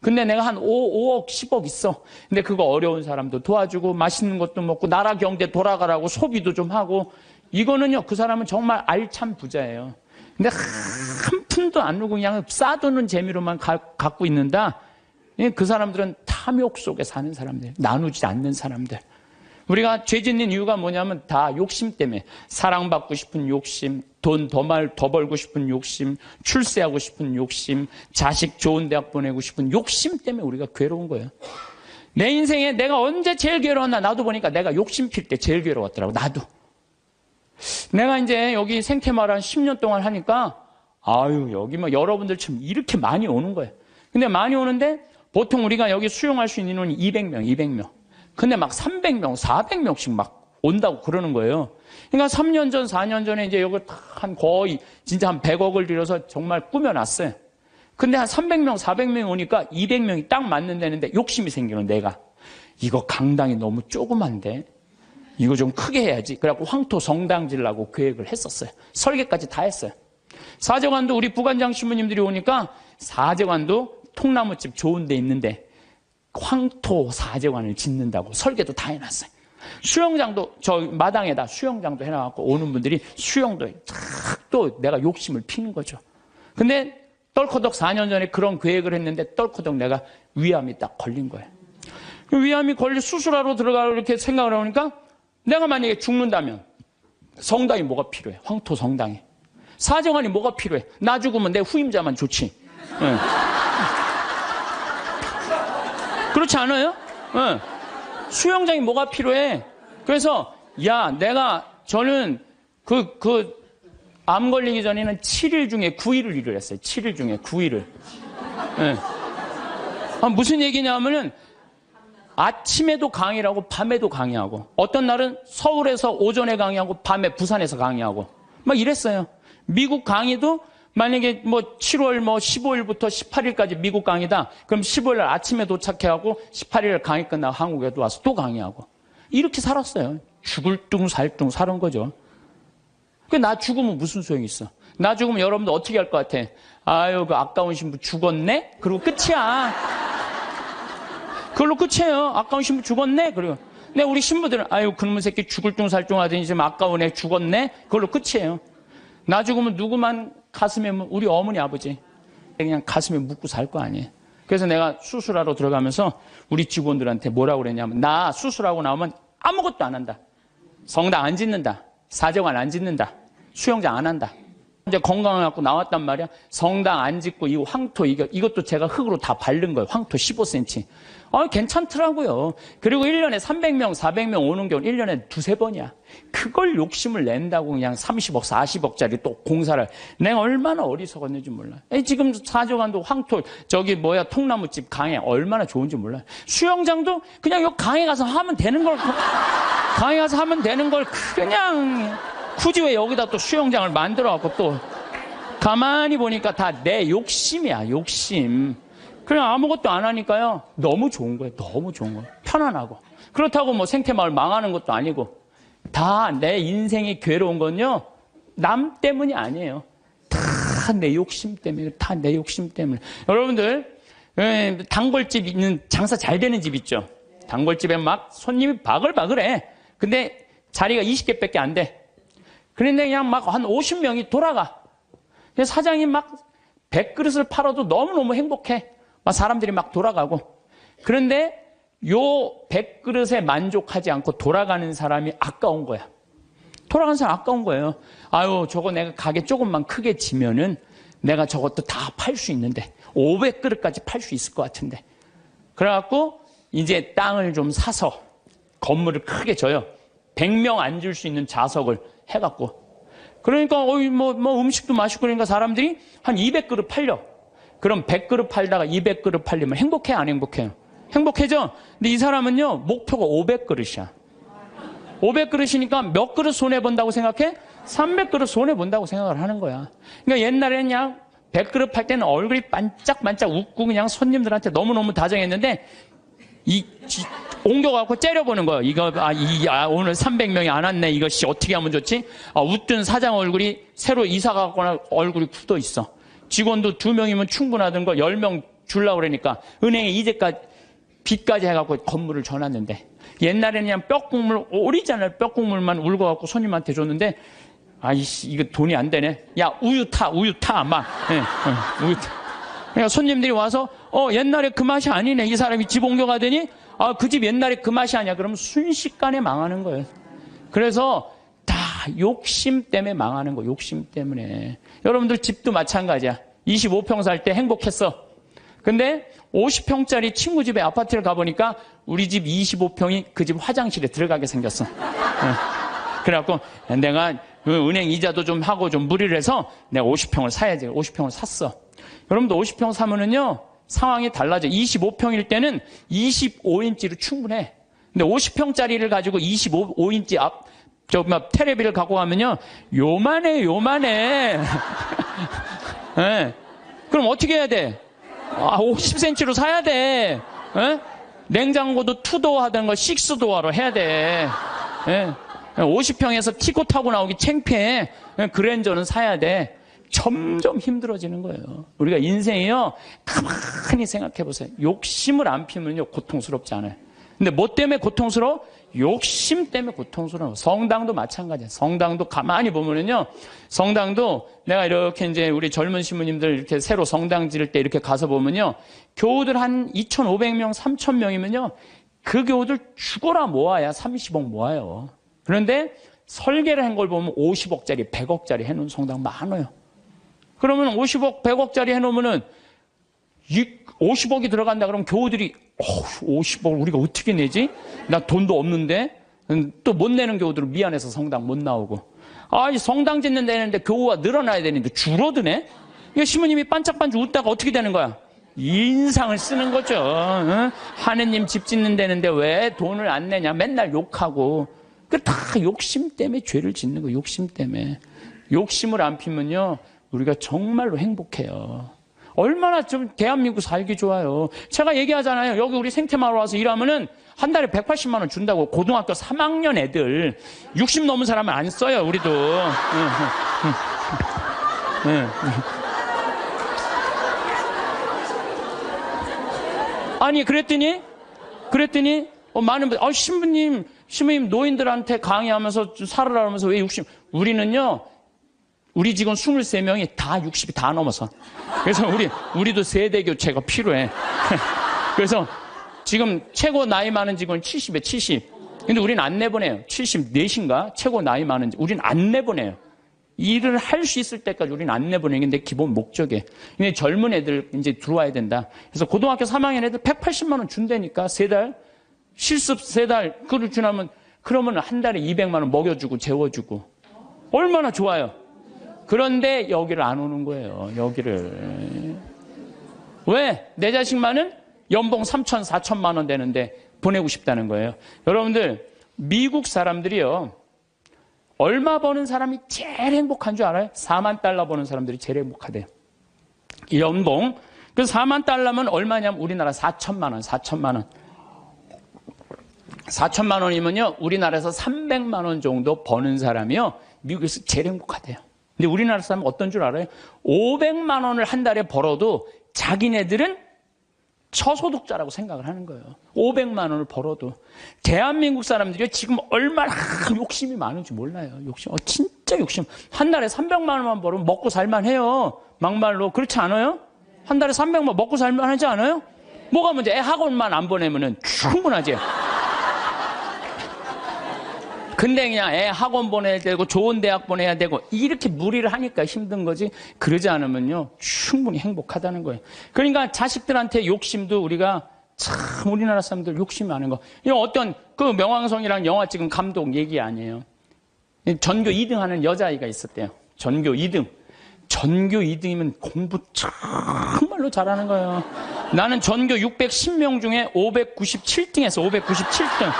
근데 내가 한 5억, 10억 있어. 근데 그거 어려운 사람도 도와주고 맛있는 것도 먹고 나라 경제 돌아가라고 소비도 좀 하고. 이거는요, 그 사람은 정말 알찬 부자예요. 근데 한 푼도 안 누고 그냥 싸두는 재미로만 갖고 있는다. 그 사람들은 탐욕 속에 사는 사람들, 나누지 않는 사람들. 우리가 죄 짓는 이유가 뭐냐면 다 욕심 때문에. 사랑받고 싶은 욕심, 돈 더 벌고 싶은 욕심, 출세하고 싶은 욕심, 자식 좋은 대학 보내고 싶은 욕심 때문에 우리가 괴로운 거예요. 내 인생에 내가 언제 제일 괴로웠나? 나도 보니까 내가 욕심 필 때 제일 괴로웠더라고. 나도. 내가 이제 여기 생태마을 한 10년 동안 하니까 여기 뭐 여러분들처럼 이렇게 많이 오는 거예요. 근데 많이 오는데 보통 우리가 여기 수용할 수 있는 인원이 200명. 근데 막 300명, 400명씩 막 온다고 그러는 거예요. 그러니까 3년 전, 4년 전에 이제 여기 거의 진짜 한 100억을 들여서 정말 꾸며놨어요. 근데 한 300명, 400명이 오니까 200명이 딱 맞는다는데 욕심이 생기는 내가. 이거 강당이 너무 조그만데 이거 좀 크게 해야지. 그래갖고 황토 성당 지으려고 계획을 했었어요. 설계까지 다 했어요. 사제관도 우리 부관장 신부님들이 오니까 사제관도 통나무집 좋은 데 있는데 황토 사제관을 짓는다고 설계도 다 해놨어요. 수영장도 저 마당에다 수영장도 해놔갖고 오는 분들이 수영도 또 내가 욕심을 피는 거죠. 근데 떨커덕 4년 전에 그런 계획을 했는데 떨커덕 내가 위암이 딱 걸린 거예요. 위암이 걸려 수술하러 들어가려고 이렇게 생각을 하니까 내가 만약에 죽는다면 성당이 뭐가 필요해? 황토 성당에. 사제관이 뭐가 필요해? 나 죽으면 내 후임자만 좋지. 네. 그렇지 않아요? 예. 수영장이 뭐가 필요해? 그래서 저는 암 걸리기 전에는 7일 중에 9일을 일을 했어요. 7일 중에 9일을. 예. 무슨 얘기냐면은 아침에도 강의를 하고 밤에도 강의하고 어떤 날은 서울에서 오전에 강의하고 밤에 부산에서 강의하고 막 이랬어요. 미국 강의도 만약에 7월 15일부터 18일까지 미국 강의다. 그럼 15일 날 아침에 도착해하고 18일 강의 끝나고 한국에도 와서 또 강의하고 이렇게 살았어요. 죽을 둥 살 둥 살은 거죠. 나 죽으면 무슨 소용이 있어? 나 죽으면 여러분들 어떻게 할 것 같아? 아유, 그 아까운 신부 죽었네? 그리고 끝이야. 그걸로 끝이에요. 아까운 신부 죽었네? 그리고. 근데 우리 신부들은, 아유, 그놈의 새끼 죽을 둥 살 둥 하더니 지금 아까운 애 죽었네? 그걸로 끝이에요. 나 죽으면 누구만 가슴에, 우리 어머니, 아버지. 그냥 가슴에 묻고 살 거 아니에요. 그래서 내가 수술하러 들어가면서 우리 직원들한테 뭐라고 그랬냐면, 나 수술하고 나오면 아무것도 안 한다. 성당 안 짓는다. 사정관 안 짓는다. 수영장 안 한다. 이제 건강을 갖고 나왔단 말이야. 성당 안 짓고 이 황토 이것도 제가 흙으로 다 바른 거예요. 황토 15cm. 괜찮더라고요. 그리고 1년에 300명, 400명 오는 경우 1년에 두세 번이야. 그걸 욕심을 낸다고 그냥 30억, 40억짜리 또 공사를. 내가 얼마나 어리석었는지 몰라. 지금 사정관도 황토 통나무집 강에 얼마나 좋은지 몰라. 수영장도 그냥 요 강에 가서 하면 되는 걸 강에 가서 하면 되는 걸 그냥 굳이 왜 여기다 또 수영장을 만들어갖고 또 가만히 보니까 다 내 욕심이야. 욕심. 그냥 아무것도 안 하니까요. 너무 좋은 거예요. 너무 좋은 거예요. 편안하고. 그렇다고 생태마을 망하는 것도 아니고 다 내 인생이 괴로운 건요. 남 때문이 아니에요. 다 내 욕심 때문에. 다 내 욕심 때문에. 여러분들 단골집 있는 장사 잘 되는 집 있죠. 단골집에 막 손님이 바글바글해. 근데 자리가 20개밖에 안 돼. 그런데 그냥 막 한 50명이 돌아가. 사장이 막 100그릇을 팔아도 너무너무 행복해. 막 사람들이 막 돌아가고. 그런데 요 100그릇에 만족하지 않고 돌아가는 사람이 아까운 거야. 돌아가는 사람 아까운 거예요. 아유, 저거 내가 가게 조금만 크게 지면은 내가 저것도 다 팔 수 있는데 500그릇까지 팔 수 있을 것 같은데. 그래갖고 이제 땅을 좀 사서 건물을 크게 져요. 100명 앉을 수 있는 좌석을 해갖고. 그러니까 음식도 맛있고 그러니까 사람들이 한 200그릇 팔려. 그럼 100그릇 팔다가 200그릇 팔리면 행복해 안 행복해요? 행복해져. 근데 이 사람은요 목표가 500그릇이야. 500그릇이니까 몇 그릇 손해 본다고 생각해? 300그릇 손해 본다고 생각을 하는 거야. 그러니까 옛날에는 그냥 100그릇 팔 때는 얼굴이 반짝반짝 웃고 그냥 손님들한테 너무너무 다정했는데 옮겨갖고 째려보는 거예요. 오늘 300명이 안 왔네. 이것이 어떻게 하면 좋지? 웃던 사장 얼굴이 새로 이사 가거나 얼굴이 굳어 있어. 직원도 2명이면 충분하던 거 10명 주려고 그러니까 은행에 이제까지 빚까지 해갖고 건물을 줘놨는데 옛날에는 그냥 뼈국물, 오리지널 뼈국물만 울고갖고 손님한테 줬는데 아이씨 이거 돈이 안 되네. 야 우유 타 막. 우유 타. 그러니까 손님들이 와서 옛날에 그 맛이 아니네. 이 사람이 집 옮겨가더니 그 집 옛날에 그 맛이 아니야. 그러면 순식간에 망하는 거예요. 그래서 다 욕심 때문에 망하는 거. 욕심 때문에. 여러분들 집도 마찬가지야. 25평 살 때 행복했어. 근데 50평짜리 친구 집에 아파트를 가보니까 우리 집 25평이 그 집 화장실에 들어가게 생겼어. 그래갖고 내가 은행 이자도 좀 하고 좀 무리를 해서 내가 50평을 사야지. 50평을 샀어. 여러분도 50평 사면은요 상황이 달라져. 25평일 때는 25인치로 충분해. 근데 50평짜리를 가지고 25인치 테레비를 갖고 가면요 요만해. 네. 그럼 어떻게 해야 돼? 50cm로 사야 돼. 네? 냉장고도 2도어 하던 걸 6도어로 해야 돼. 네. 50평에서 티코 타고 나오기 창피해. 그랜저는 사야 돼. 점점 힘들어지는 거예요. 우리가 인생이요 가만히 생각해 보세요. 욕심을 안 피면요 고통스럽지 않아요. 근데 뭐 때문에 고통스러워? 욕심 때문에 고통스러워. 성당도 마찬가지야. 성당도 가만히 보면은요 성당도 내가 이렇게 이제 우리 젊은 신부님들 이렇게 새로 성당 지을 때 이렇게 가서 보면요 교우들 한 2,500명, 3,000명이면요 그 교우들 죽어라 모아야 30억 모아요. 그런데 설계를 한 걸 보면 50억짜리, 100억짜리 해놓은 성당 많아요. 그러면 50억, 100억짜리 해놓으면은 50억이 들어간다 그러면 교우들이 50억을 우리가 어떻게 내지? 나 돈도 없는데. 또 못 내는 교우들은 미안해서 성당 못 나오고. 이 성당 짓는 데는데 교우가 늘어나야 되는데 줄어드네? 이거 시모님이 반짝반짝 웃다가 어떻게 되는 거야? 인상을 쓰는 거죠. 응? 하느님 집 짓는 데는데 왜 돈을 안 내냐? 맨날 욕하고. 그 다 욕심 때문에 죄를 짓는 거예요. 욕심 때문에. 욕심을 안 피면요, 우리가 정말로 행복해요. 얼마나 좀 대한민국 살기 좋아요. 제가 얘기하잖아요. 여기 우리 생태마을 와서 일하면은 한 달에 180만 원 준다고. 고등학교 3학년 애들 60 넘은 사람은 안 써요. 우리도. 아니 그랬더니 많은 분들 신부님 노인들한테 강의하면서 살으라면서 왜 60? 우리는요, 우리 직원 23명이 다 60이 다 넘어서. 그래서 우리도 세대 교체가 필요해. 그래서 지금 최고 나이 많은 직원 70에 70. 근데 우리는 안 내보내요. 74인가? 최고 나이 많은 직원. 우리는 안 내보내요. 일을 할 수 있을 때까지 우리는 안 내보내는 게 기본 목적이에요. 근데 젊은 애들 이제 들어와야 된다. 그래서 고등학교 3학년 애들 180만 원 준다니까, 3달. 실습 3달. 그걸 지나면, 그러면 한 달에 200만 원 먹여주고 재워주고. 얼마나 좋아요. 그런데 여기를 안 오는 거예요. 여기를. 왜? 내 자식만은 연봉 3천, 4천만 원 되는데 보내고 싶다는 거예요. 여러분들, 미국 사람들이요, 얼마 버는 사람이 제일 행복한 줄 알아요? 4만 달러 버는 사람들이 제일 행복하대요. 연봉. 그래서 4만 달러면 얼마냐면 우리나라 4천만 원, 4천만 원. 4천만 원이면요, 우리나라에서 300만 원 정도 버는 사람이요, 미국에서 제일 행복하대요. 근데 우리나라 사람은 어떤 줄 알아요? 500만 원을 한 달에 벌어도 자기네들은 저소득자라고 생각을 하는 거예요. 500만 원을 벌어도. 대한민국 사람들이 지금 얼마나 욕심이 많은지 몰라요. 욕심. 진짜 욕심. 한 달에 300만 원만 벌으면 먹고 살만해요. 막말로. 그렇지 않아요? 한 달에 300만 먹고 살만하지 않아요? 뭐가 문제? 애 학원만 안 보내면은 충분하지. 근데 그냥 애 학원 보내야 되고 좋은 대학 보내야 되고 이렇게 무리를 하니까 힘든 거지, 그러지 않으면요 충분히 행복하다는 거예요. 그러니까 자식들한테 욕심도 우리가 참, 우리나라 사람들 욕심이 많은 거. 이거 어떤 그 명왕성이랑 영화 찍은 감독 얘기 아니에요. 전교 2등 하는 여자아이가 있었대요. 전교 2등. 전교 2등이면 공부 정말로 잘하는 거예요. 나는 전교 610명 중에 597등 했어. 597등.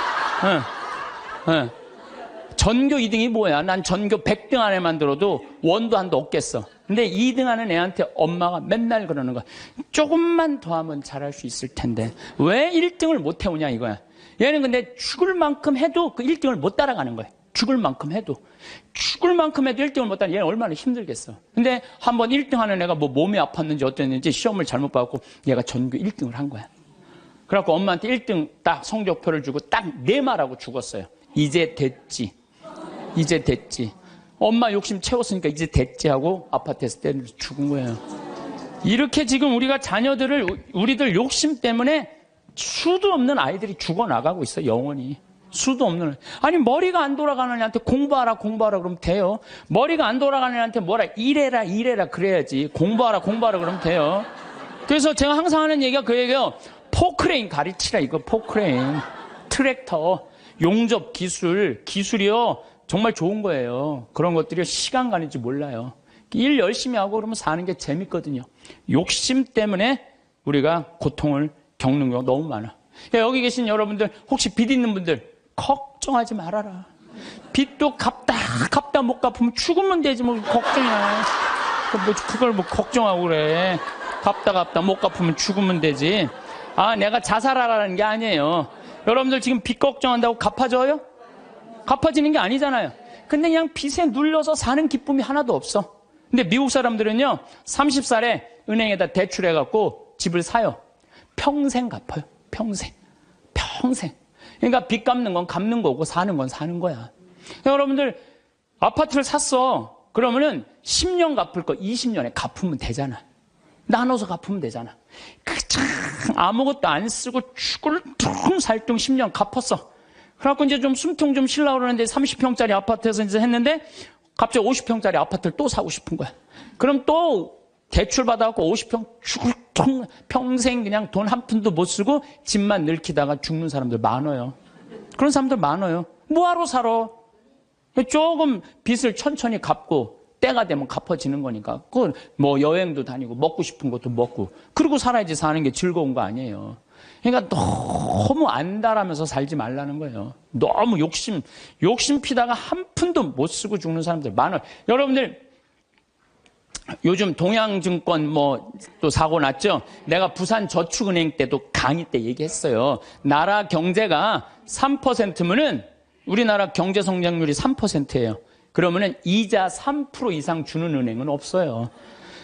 응. 전교 2등이 뭐야? 난 전교 100등 안에만 들어도 원도 한도 없겠어. 근데 2등 하는 애한테 엄마가 맨날 그러는 거야. 조금만 더 하면 잘할 수 있을 텐데 왜 1등을 못 해오냐 이거야. 얘는 근데 죽을 만큼 해도 그 1등을 못 따라가는 거야. 죽을 만큼 해도 1등을 못 따라. 얘는 얼마나 힘들겠어. 근데 한번 1등 하는 애가 뭐 몸이 아팠는지 어땠는지 시험을 잘못 봐갖고 얘가 전교 1등을 한 거야. 그래갖고 엄마한테 1등 딱 성적표를 주고 딱 네 말하고 죽었어요. 이제 됐지. 엄마 욕심 채웠으니까 이제 됐지 하고 아파트에서 때려서 죽은 거예요. 이렇게 지금 우리가 자녀들을, 우리들 욕심 때문에 수도 없는 아이들이 죽어나가고 있어, 영원히. 수도 없는. 아니, 머리가 안 돌아가는 애한테 공부하라 그러면 돼요. 머리가 안 돌아가는 애한테 뭐라, 이래라 그래야지. 공부하라 그러면 돼요. 그래서 제가 항상 하는 얘기가 그 얘기예요. 포크레인 가르치라, 이거 포크레인. 트랙터, 용접 기술이요. 정말 좋은 거예요. 그런 것들이 시간 가는지 몰라요. 일 열심히 하고 그러면 사는 게 재밌거든요. 욕심 때문에 우리가 고통을 겪는 경우가 너무 많아. 여기 계신 여러분들, 혹시 빚 있는 분들 걱정하지 말아라. 빚도 갚다 못 갚으면 죽으면 되지 뭐 걱정이야. 그걸 뭐 걱정하고 그래. 갚다 못 갚으면 죽으면 되지. 내가 자살하라는 게 아니에요. 여러분들 지금 빚 걱정한다고 갚아져요? 갚아지는 게 아니잖아요. 근데 그냥 빚에 눌려서 사는 기쁨이 하나도 없어. 근데 미국 사람들은요, 30살에 은행에다 대출해갖고 집을 사요. 평생 갚아요. 평생. 그러니까 빚 갚는 건 갚는 거고 사는 건 사는 거야. 여러분들 아파트를 샀어. 그러면은 10년 갚을 거 20년에 갚으면 되잖아. 나눠서 갚으면 되잖아. 그참 아무것도 안 쓰고 죽을 둥 살둥 10년 갚았어. 그래갖고 이제 좀 숨통 좀 쉬려고 그러는데 30평짜리 아파트에서 이제 했는데 갑자기 50평짜리 아파트를 또 사고 싶은 거야. 그럼 또 대출 받아갖고 50평 죽을 평생 그냥 돈 한 푼도 못 쓰고 집만 늙히다가 죽는 사람들 많아요. 그런 사람들 많아요. 뭐하러 살아? 조금 빚을 천천히 갚고 때가 되면 갚아지는 거니까. 그 뭐 여행도 다니고 먹고 싶은 것도 먹고 그러고 살아야지 사는 게 즐거운 거 아니에요. 그러니까 너무 안달하면서 살지 말라는 거예요. 너무 욕심 피다가 한 푼도 못 쓰고 죽는 사람들 많아요. 여러분들 요즘 동양증권 뭐 또 사고 났죠? 내가 부산저축은행 때도 강의 때 얘기했어요. 나라 경제가 3%면은 우리나라 경제 성장률이 3%예요. 그러면은 이자 3% 이상 주는 은행은 없어요.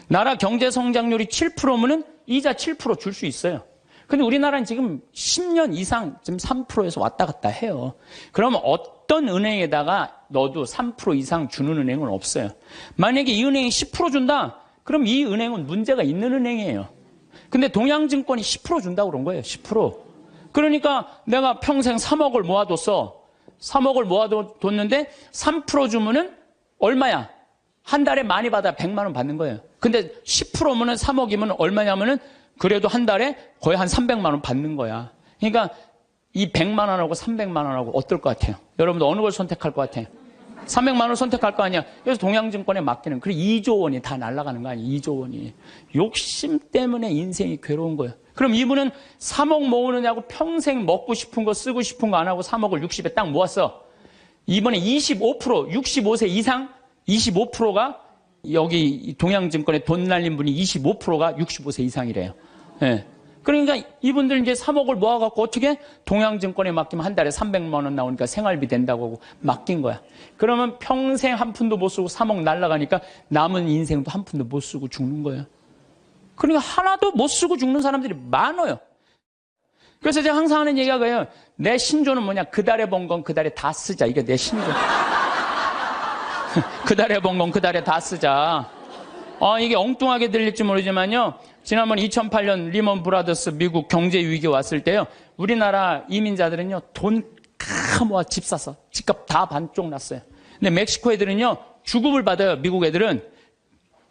나라 경제 성장률이 7%면은 이자 7% 줄 수 있어요. 근데 우리나라는 지금 10년 이상 지금 3%에서 왔다 갔다 해요. 그러면 어떤 은행에다가 넣어도 3% 이상 주는 은행은 없어요. 만약에 이 은행이 10% 준다? 그럼 이 은행은 문제가 있는 은행이에요. 근데 동양증권이 10% 준다고 그런 거예요. 10%. 그러니까 내가 평생 3억을 모아뒀어. 3억을 모아뒀는데 3% 주면은 얼마야? 한 달에 많이 받아 100만 원 받는 거예요. 근데 10%면은 3억이면 얼마냐면은 그래도 한 달에 거의 한 300만 원 받는 거야. 그러니까 이 100만 원하고 300만 원하고 어떨 것 같아요? 여러분들 어느 걸 선택할 것 같아요? 300만 원 선택할 거 아니야. 그래서 동양증권에 맡기는 그래 2조 원이 다 날아가는 거 아니에요. 2조 원이. 욕심 때문에 인생이 괴로운 거예요. 그럼 이분은 3억 모으느냐고 평생 먹고 싶은 거 쓰고 싶은 거 안 하고 3억을 60에 딱 모았어. 이번에 25%, 65세 이상 25%가 여기 동양증권에 돈 날린 분이 25%가 65세 이상이래요. 예. 그러니까 이분들 이제 3억을 모아갖고 어떻게 동양증권에 맡기면 한 달에 300만 원 나오니까 생활비 된다고 하고 맡긴 거야. 그러면 평생 한 푼도 못 쓰고 3억 날라가니까 남은 인생도 한 푼도 못 쓰고 죽는 거예요. 그러니까 하나도 못 쓰고 죽는 사람들이 많아요. 그래서 제가 항상 하는 얘기가 그래요. 내 신조는 뭐냐? 그 달에 번 건 그 달에 다 쓰자. 이게 내 신조. 그 달에 번 건 그 달에 다 쓰자. 이게 엉뚱하게 들릴지 모르지만요. 지난번 2008년 리먼 브라더스 미국 경제 위기 왔을 때요. 우리나라 이민자들은요. 돈 다 모아 집 샀어. 집값 다 반쪽 났어요. 근데 멕시코 애들은요. 주급을 받아요. 미국 애들은.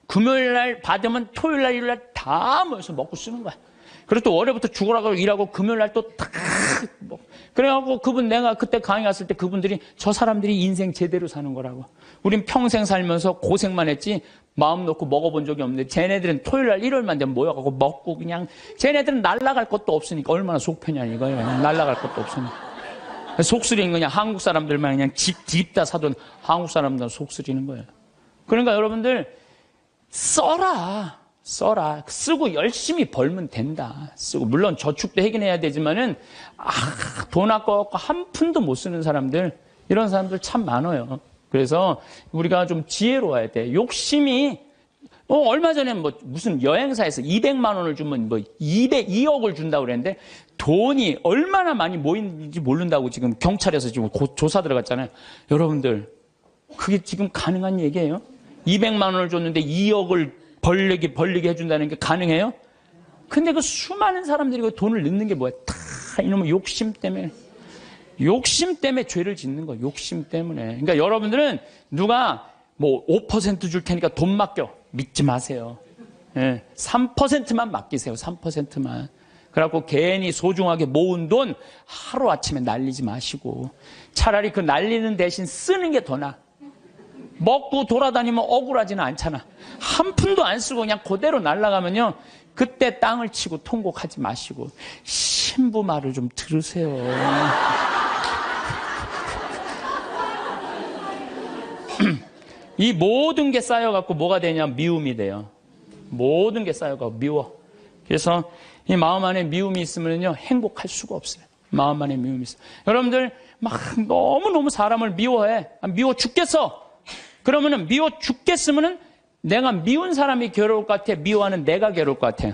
금요일 날 받으면 토요일 날 일요일 날 다 모여서 먹고 쓰는 거야. 그리고 또 월요일부터 죽으라고 일하고 금요일 날 또 다 뭐. 그래갖고 내가 그때 강의 갔을 때 그분들이 저 사람들이 인생 제대로 사는 거라고. 우린 평생 살면서 고생만 했지 마음 놓고 먹어본 적이 없는데 쟤네들은 토요일 날 일요일만 되면 모여갖고 먹고 그냥 쟤네들은 날라갈 것도 없으니까 얼마나 속 편냐 이거예요. 날라갈 것도 없으니까. 속쓰리는 그냥 한국 사람들만 그냥 집 다 사돈 한국 사람들은 속쓰리는 거예요. 그러니까 여러분들 써라. 쓰고 열심히 벌면 된다. 쓰고 물론 저축도 하긴 해야 되지만은 돈 아까워갖고 한 푼도 못 쓰는 사람들 이런 사람들 참 많아요. 그래서 우리가 좀 지혜로워야 돼. 욕심이 얼마 전에 무슨 여행사에서 200만 원을 주면 2억을 준다고 그랬는데 돈이 얼마나 많이 모이는지 모른다고 지금 경찰에서 지금 조사 들어갔잖아요. 여러분들 그게 지금 가능한 얘기예요? 200만 원을 줬는데 2억을 벌리게 해준다는 게 가능해요? 근데 그 수많은 사람들이 그 돈을 넣는 게 뭐야? 다 이놈의 욕심 때문에 죄를 짓는 거야. 욕심 때문에. 그러니까 여러분들은 누가 5% 줄 테니까 돈 맡겨. 믿지 마세요. 3%만 맡기세요. 3%만. 그래갖고 괜히 소중하게 모은 돈 하루아침에 날리지 마시고 차라리 그 날리는 대신 쓰는 게 더 나아. 먹고 돌아다니면 억울하지는 않잖아. 한 푼도 안 쓰고 그냥 그대로 날아가면요. 그때 땅을 치고 통곡하지 마시고 신부 말을 좀 들으세요. 이 모든 게 쌓여갖고 뭐가 되냐? 미움이 돼요. 모든 게 쌓여갖고 미워. 그래서 이 마음 안에 미움이 있으면요. 행복할 수가 없어요. 마음 안에 미움이 있어요. 여러분들 막 너무너무 사람을 미워해. 미워 죽겠어. 그러면은 미워 죽겠으면은 내가 미운 사람이 괴로울 것 같아? 미워하는 내가 괴로울 것 같아요?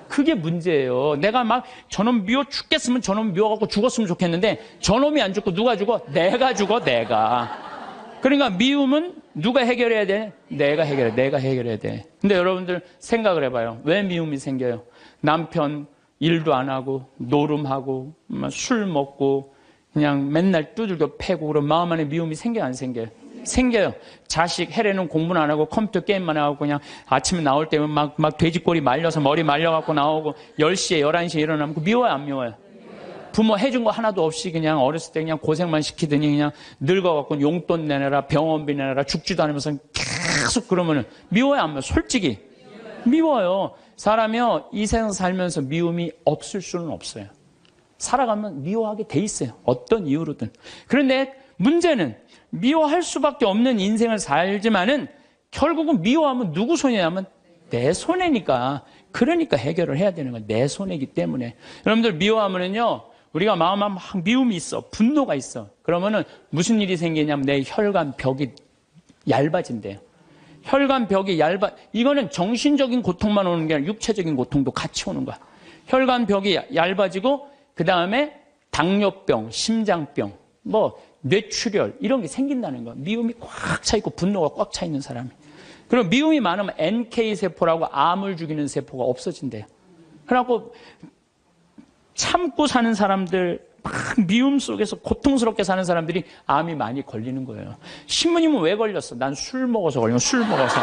그게 문제예요. 내가 막 저놈 미워 죽겠으면 저놈 미워갖고 죽었으면 좋겠는데 저놈이 안 죽고 누가 죽어? 내가 죽어, 내가. 그러니까 미움은 누가 해결해야 돼? 내가 해결해야 돼. 근데 여러분들 생각을 해봐요. 왜 미움이 생겨요? 남편 일도 안 하고 노름하고 술 먹고 그냥 맨날 두들겨 패고 그럼 마음 안에 미움이 생겨 안 생겨요? 생겨요. 자식 해례는 공부는 안 하고 컴퓨터 게임만 하고 그냥 아침에 나올 때면 막 돼지꼬리 말려서 머리 말려갖고 나오고 10시에 11시에 일어나면 미워요, 안 미워요? 부모 해준 거 하나도 없이 그냥 어렸을 때 그냥 고생만 시키더니 그냥 늙어갖고 용돈 내놔라, 병원비 내놔라, 죽지도 않으면서 계속 그러면은 미워요, 안 미워요? 솔직히. 미워요. 사람이요, 이 세상 살면서 미움이 없을 수는 없어요. 살아가면 미워하게 돼 있어요. 어떤 이유로든. 그런데 문제는 미워할 수밖에 없는 인생을 살지만은 결국은 미워하면 누구 손해냐면 내 손해니까. 그러니까 해결을 해야 되는 거예요. 내 손해이기 때문에. 여러분들 미워하면은요, 우리가 마음에 막 미움이 있어. 분노가 있어. 그러면은 무슨 일이 생기냐면 내 혈관 벽이 얇아진대요. 혈관 벽이 이거는 정신적인 고통만 오는 게 아니라 육체적인 고통도 같이 오는 거야. 혈관 벽이 얇아지고 그 다음에 당뇨병, 심장병, 뇌출혈 이런 게 생긴다는 거야. 미움이 꽉 차 있고 분노가 꽉 차 있는 사람이. 그리고 미움이 많으면 NK세포라고 암을 죽이는 세포가 없어진대요. 그래갖고 참고 사는 사람들, 막 미움 속에서 고통스럽게 사는 사람들이 암이 많이 걸리는 거예요. 신부님은 왜 걸렸어? 난 술 먹어서 걸린 거야. 술 먹어서.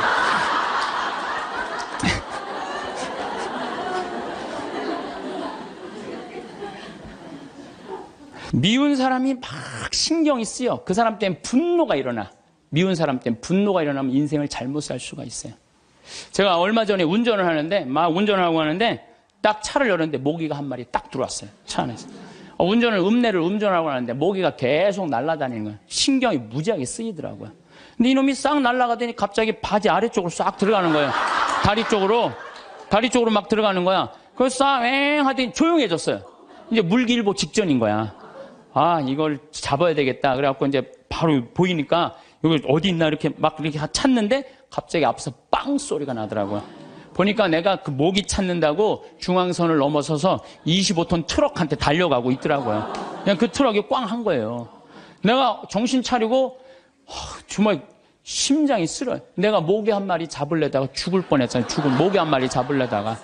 미운 사람이 막 신경이 쓰여. 그 사람 때문에 분노가 일어나. 미운 사람 때문에 분노가 일어나면 인생을 잘못 살 수가 있어요. 제가 얼마 전에 운전을 하는데, 막 운전을 하고 하는데, 딱 차를 열었는데 모기가 한 마리 딱 들어왔어요. 차 안에서. 음내를 운전하고 하는데 모기가 계속 날아다니는 거예요. 신경이 무지하게 쓰이더라고요. 근데 이놈이 싹 날아가더니 갑자기 바지 아래쪽으로 싹 들어가는 거예요. 다리 쪽으로 막 들어가는 거야. 그래서 싹 하더니 조용해졌어요. 이제 물기일보 직전인 거야. 아, 이걸 잡아야 되겠다. 그래갖고 이제 바로 보이니까 여기 어디 있나 이렇게 찾는데 갑자기 앞에서 빵 소리가 나더라고요. 보니까 내가 그 모기 찾는다고 중앙선을 넘어서서 25톤 트럭한테 달려가고 있더라고요. 그냥 그 트럭이 꽝 한 거예요. 내가 정신 차리고 정말 심장이 쓰러요. 내가 모기 한 마리 잡으려다가 죽을 뻔했어요. 모기 한 마리 잡으려다가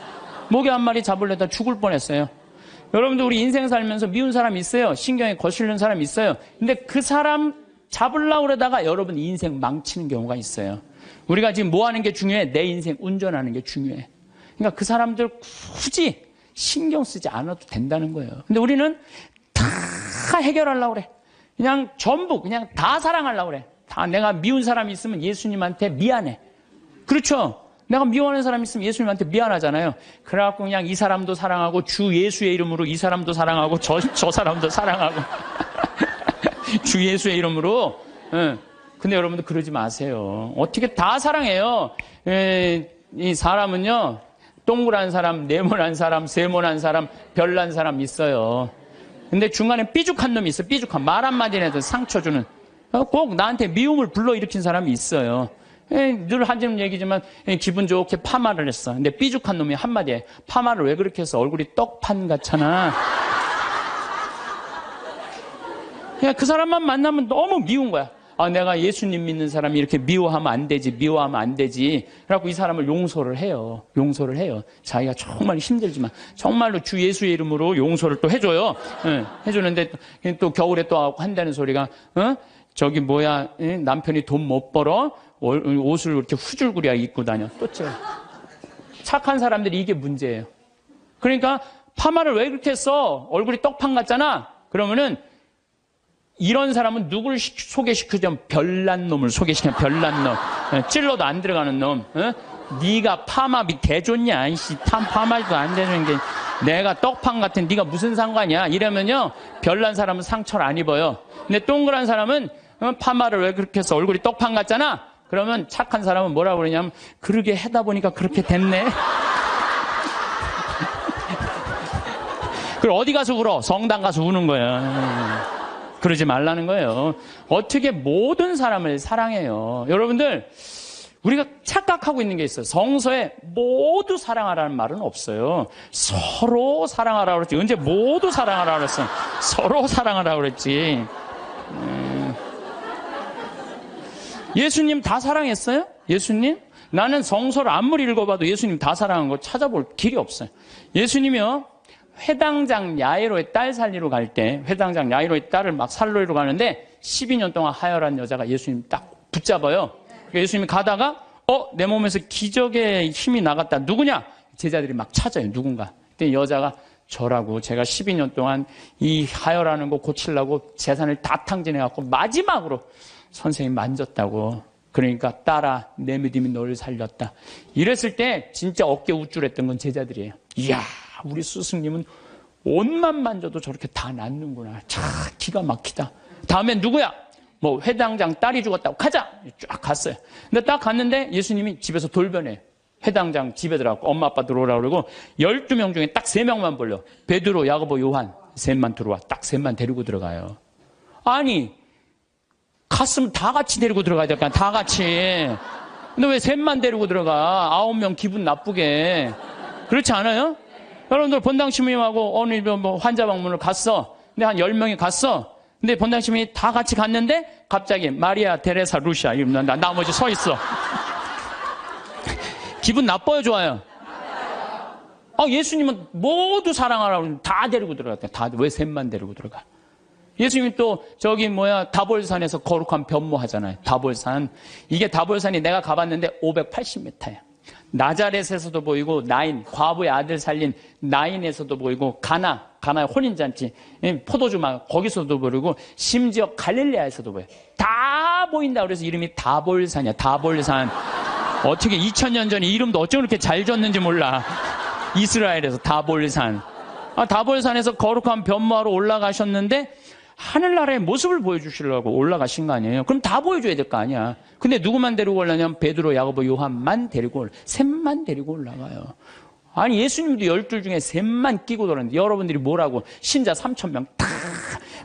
죽을 뻔했어요. 여러분들 우리 인생 살면서 미운 사람 있어요. 신경에 거슬리는 사람 있어요. 근데 그 사람 잡으려고 그러다가 여러분 인생 망치는 경우가 있어요. 우리가 지금 뭐 하는 게 중요해? 내 인생 운전하는 게 중요해. 그러니까 그 사람들 굳이 신경 쓰지 않아도 된다는 거예요. 근데 우리는 다 해결하려고 그래. 그냥 전부 그냥 다 사랑하려고 그래. 다 내가 미운 사람이 있으면 예수님한테 미안해. 그렇죠? 내가 미워하는 사람이 있으면 예수님한테 미안하잖아요. 그래갖고 그냥 이 사람도 사랑하고 주 예수의 이름으로 이 사람도 사랑하고 저 사람도 사랑하고 주 예수의 이름으로. 근데 여러분들 그러지 마세요. 어떻게 다 사랑해요. 이 사람은요, 동그란 사람, 네모난 사람, 세모난 사람, 별난 사람 있어요. 근데 중간에 삐죽한 놈이 있어. 삐죽한 말 한마디 해도 상처 주는. 꼭 나한테 미움을 불러일으킨 사람이 있어요. 늘 하는 얘기지만 기분 좋게 파마를 했어. 근데 삐죽한 놈이 한마디에 파마를 왜 그렇게 했어? 얼굴이 떡판 같잖아. 그냥 그 사람만 만나면 너무 미운 거야. 아, 내가 예수님 믿는 사람이 이렇게 미워하면 안 되지. 그래갖고 이 사람을 용서를 해요. 자기가 정말 힘들지만 정말로 주 예수의 이름으로 용서를 또 해줘요. 해주는데 또 겨울에 또 한다는 소리가 남편이 돈 못 벌어 옷을 이렇게 후줄구리하게 입고 다녀. 또 착한 사람들이 이게 문제예요. 그러니까 파마를 왜 그렇게 했어? 얼굴이 떡판 같잖아. 그러면은 이런 사람은 누굴 소개시키자면 별난 놈을 소개시키면 별난 놈. 찔러도 안 들어가는 놈. 네가 파마비 대줬냐? 파마도 안 되는 게 내가 떡판 같은 네가 무슨 상관이야? 이러면요 별난 사람은 상처를 안 입어요. 근데 동그란 사람은 파마를 왜 그렇게 해서 얼굴이 떡판 같잖아. 그러면 착한 사람은 뭐라고 그러냐면 그러게 하다 보니까 그렇게 됐네. 그리고 어디 가서 울어? 성당 가서 우는 거야. 그러지 말라는 거예요. 어떻게 모든 사람을 사랑해요. 여러분들 우리가 착각하고 있는 게 있어요. 성서에 모두 사랑하라는 말은 없어요. 서로 사랑하라고 그랬지. 언제 모두 사랑하라고 그랬어? 서로 사랑하라고 그랬지. 예수님 다 사랑했어요? 예수님? 나는 성서를 아무리 읽어봐도 예수님 다 사랑한 거 찾아볼 길이 없어요. 예수님이요, 회당장 야이로의 딸 살리러 갈 때, 회당장 야이로의 딸을 막 살리러 가는데 12년 동안 하혈한 여자가 예수님 딱 붙잡아요. 그러니까 예수님이 가다가 내 몸에서 기적의 힘이 나갔다. 누구냐? 제자들이 막 찾아요. 누군가. 그때 여자가 저라고 제가 12년 동안 이 하혈하는 거 고치려고 재산을 다 탕진해갖고 마지막으로 선생님 만졌다고. 그러니까 딸아, 내 믿음이 너를 살렸다. 이랬을 때 진짜 어깨 우쭐했던 건 제자들이에요. 이야, 우리 스승님은 옷만 만져도 저렇게 다 낫는구나. 참 기가 막히다. 다음엔 누구야? 뭐 회당장 딸이 죽었다고. 가자. 쫙 갔어요. 근데 딱 갔는데 예수님이 집에서 돌변해요. 회당장 집에 들어가고 엄마 아빠 들어오라고 그러고 12명 중에 딱 3명만 불러. 베드로, 야고보, 요한 셋만 들어와. 딱 셋만 데리고 들어가요. 아니 갔으면 다 같이 데리고 들어가야 될 거 아니야. 다 같이. 근데 왜 셋만 데리고 들어가? 9명 기분 나쁘게. 그렇지 않아요? 여러분들 본당 시민하고 오늘 뭐 환자 방문을 갔어. 근데 한 10명이 갔어. 근데 본당 시민이 다 같이 갔는데 갑자기 마리아, 테레사, 루시아 이러면 나머지 서 있어. 기분 나빠요, 좋아요? 예수님은 모두 사랑하라고 다 데리고 들어갔대. 다 왜 셋만 데리고 들어가? 예수님이 또 다볼산에서 거룩한 변모하잖아요. 다볼산. 이게 다볼산이 내가 가봤는데 580m예요. 나자렛에서도 보이고 과부의 아들 살린 나인에서도 보이고 가나의 혼인잔치 포도주막 거기서도 보이고 심지어 갈릴레아에서도 보여요. 다 보인다 그래서 이름이 다볼산이야. 다볼산. 어떻게 2000년 전에 이름도 어쩜 그렇게 잘 졌는지 몰라. 이스라엘에서 다볼산. 다볼산에서 거룩한 변모하러 올라가셨는데 하늘나라의 모습을 보여주시려고 올라가신 거 아니에요? 그럼 다 보여줘야 될 거 아니야. 근데 누구만 데리고 올라냐면 베드로, 야고보, 요한만 데리고 셋만 데리고 올라가요. 아니 예수님도 12 중에 셋만 끼고 돌았는데 여러분들이 뭐라고 신자 3,000명 다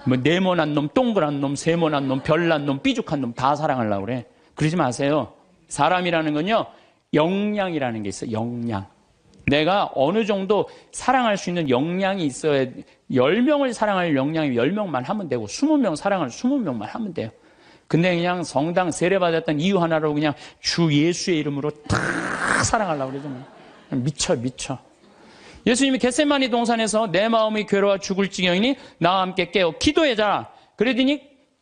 뭐 네모난 놈, 동그란 놈, 세모난 놈, 별난 놈, 삐죽한 놈 다 사랑하려고 그래. 그러지 마세요. 사람이라는 건요 역량이라는 게 있어요. 역량. 내가 어느 정도 사랑할 수 있는 역량이 있어야 10명을 사랑할 역량이 10명만 하면 되고 20명 사랑할 20명만 하면 돼요. 근데 그냥 성당 세례받았던 이유 하나로 그냥 주 예수의 이름으로 다 사랑하려고 그러잖아요. 미쳐. 예수님이 겟세마니 동산에서 내 마음이 괴로워 죽을 지경이니 나와 함께 깨어 기도해자. 그러더니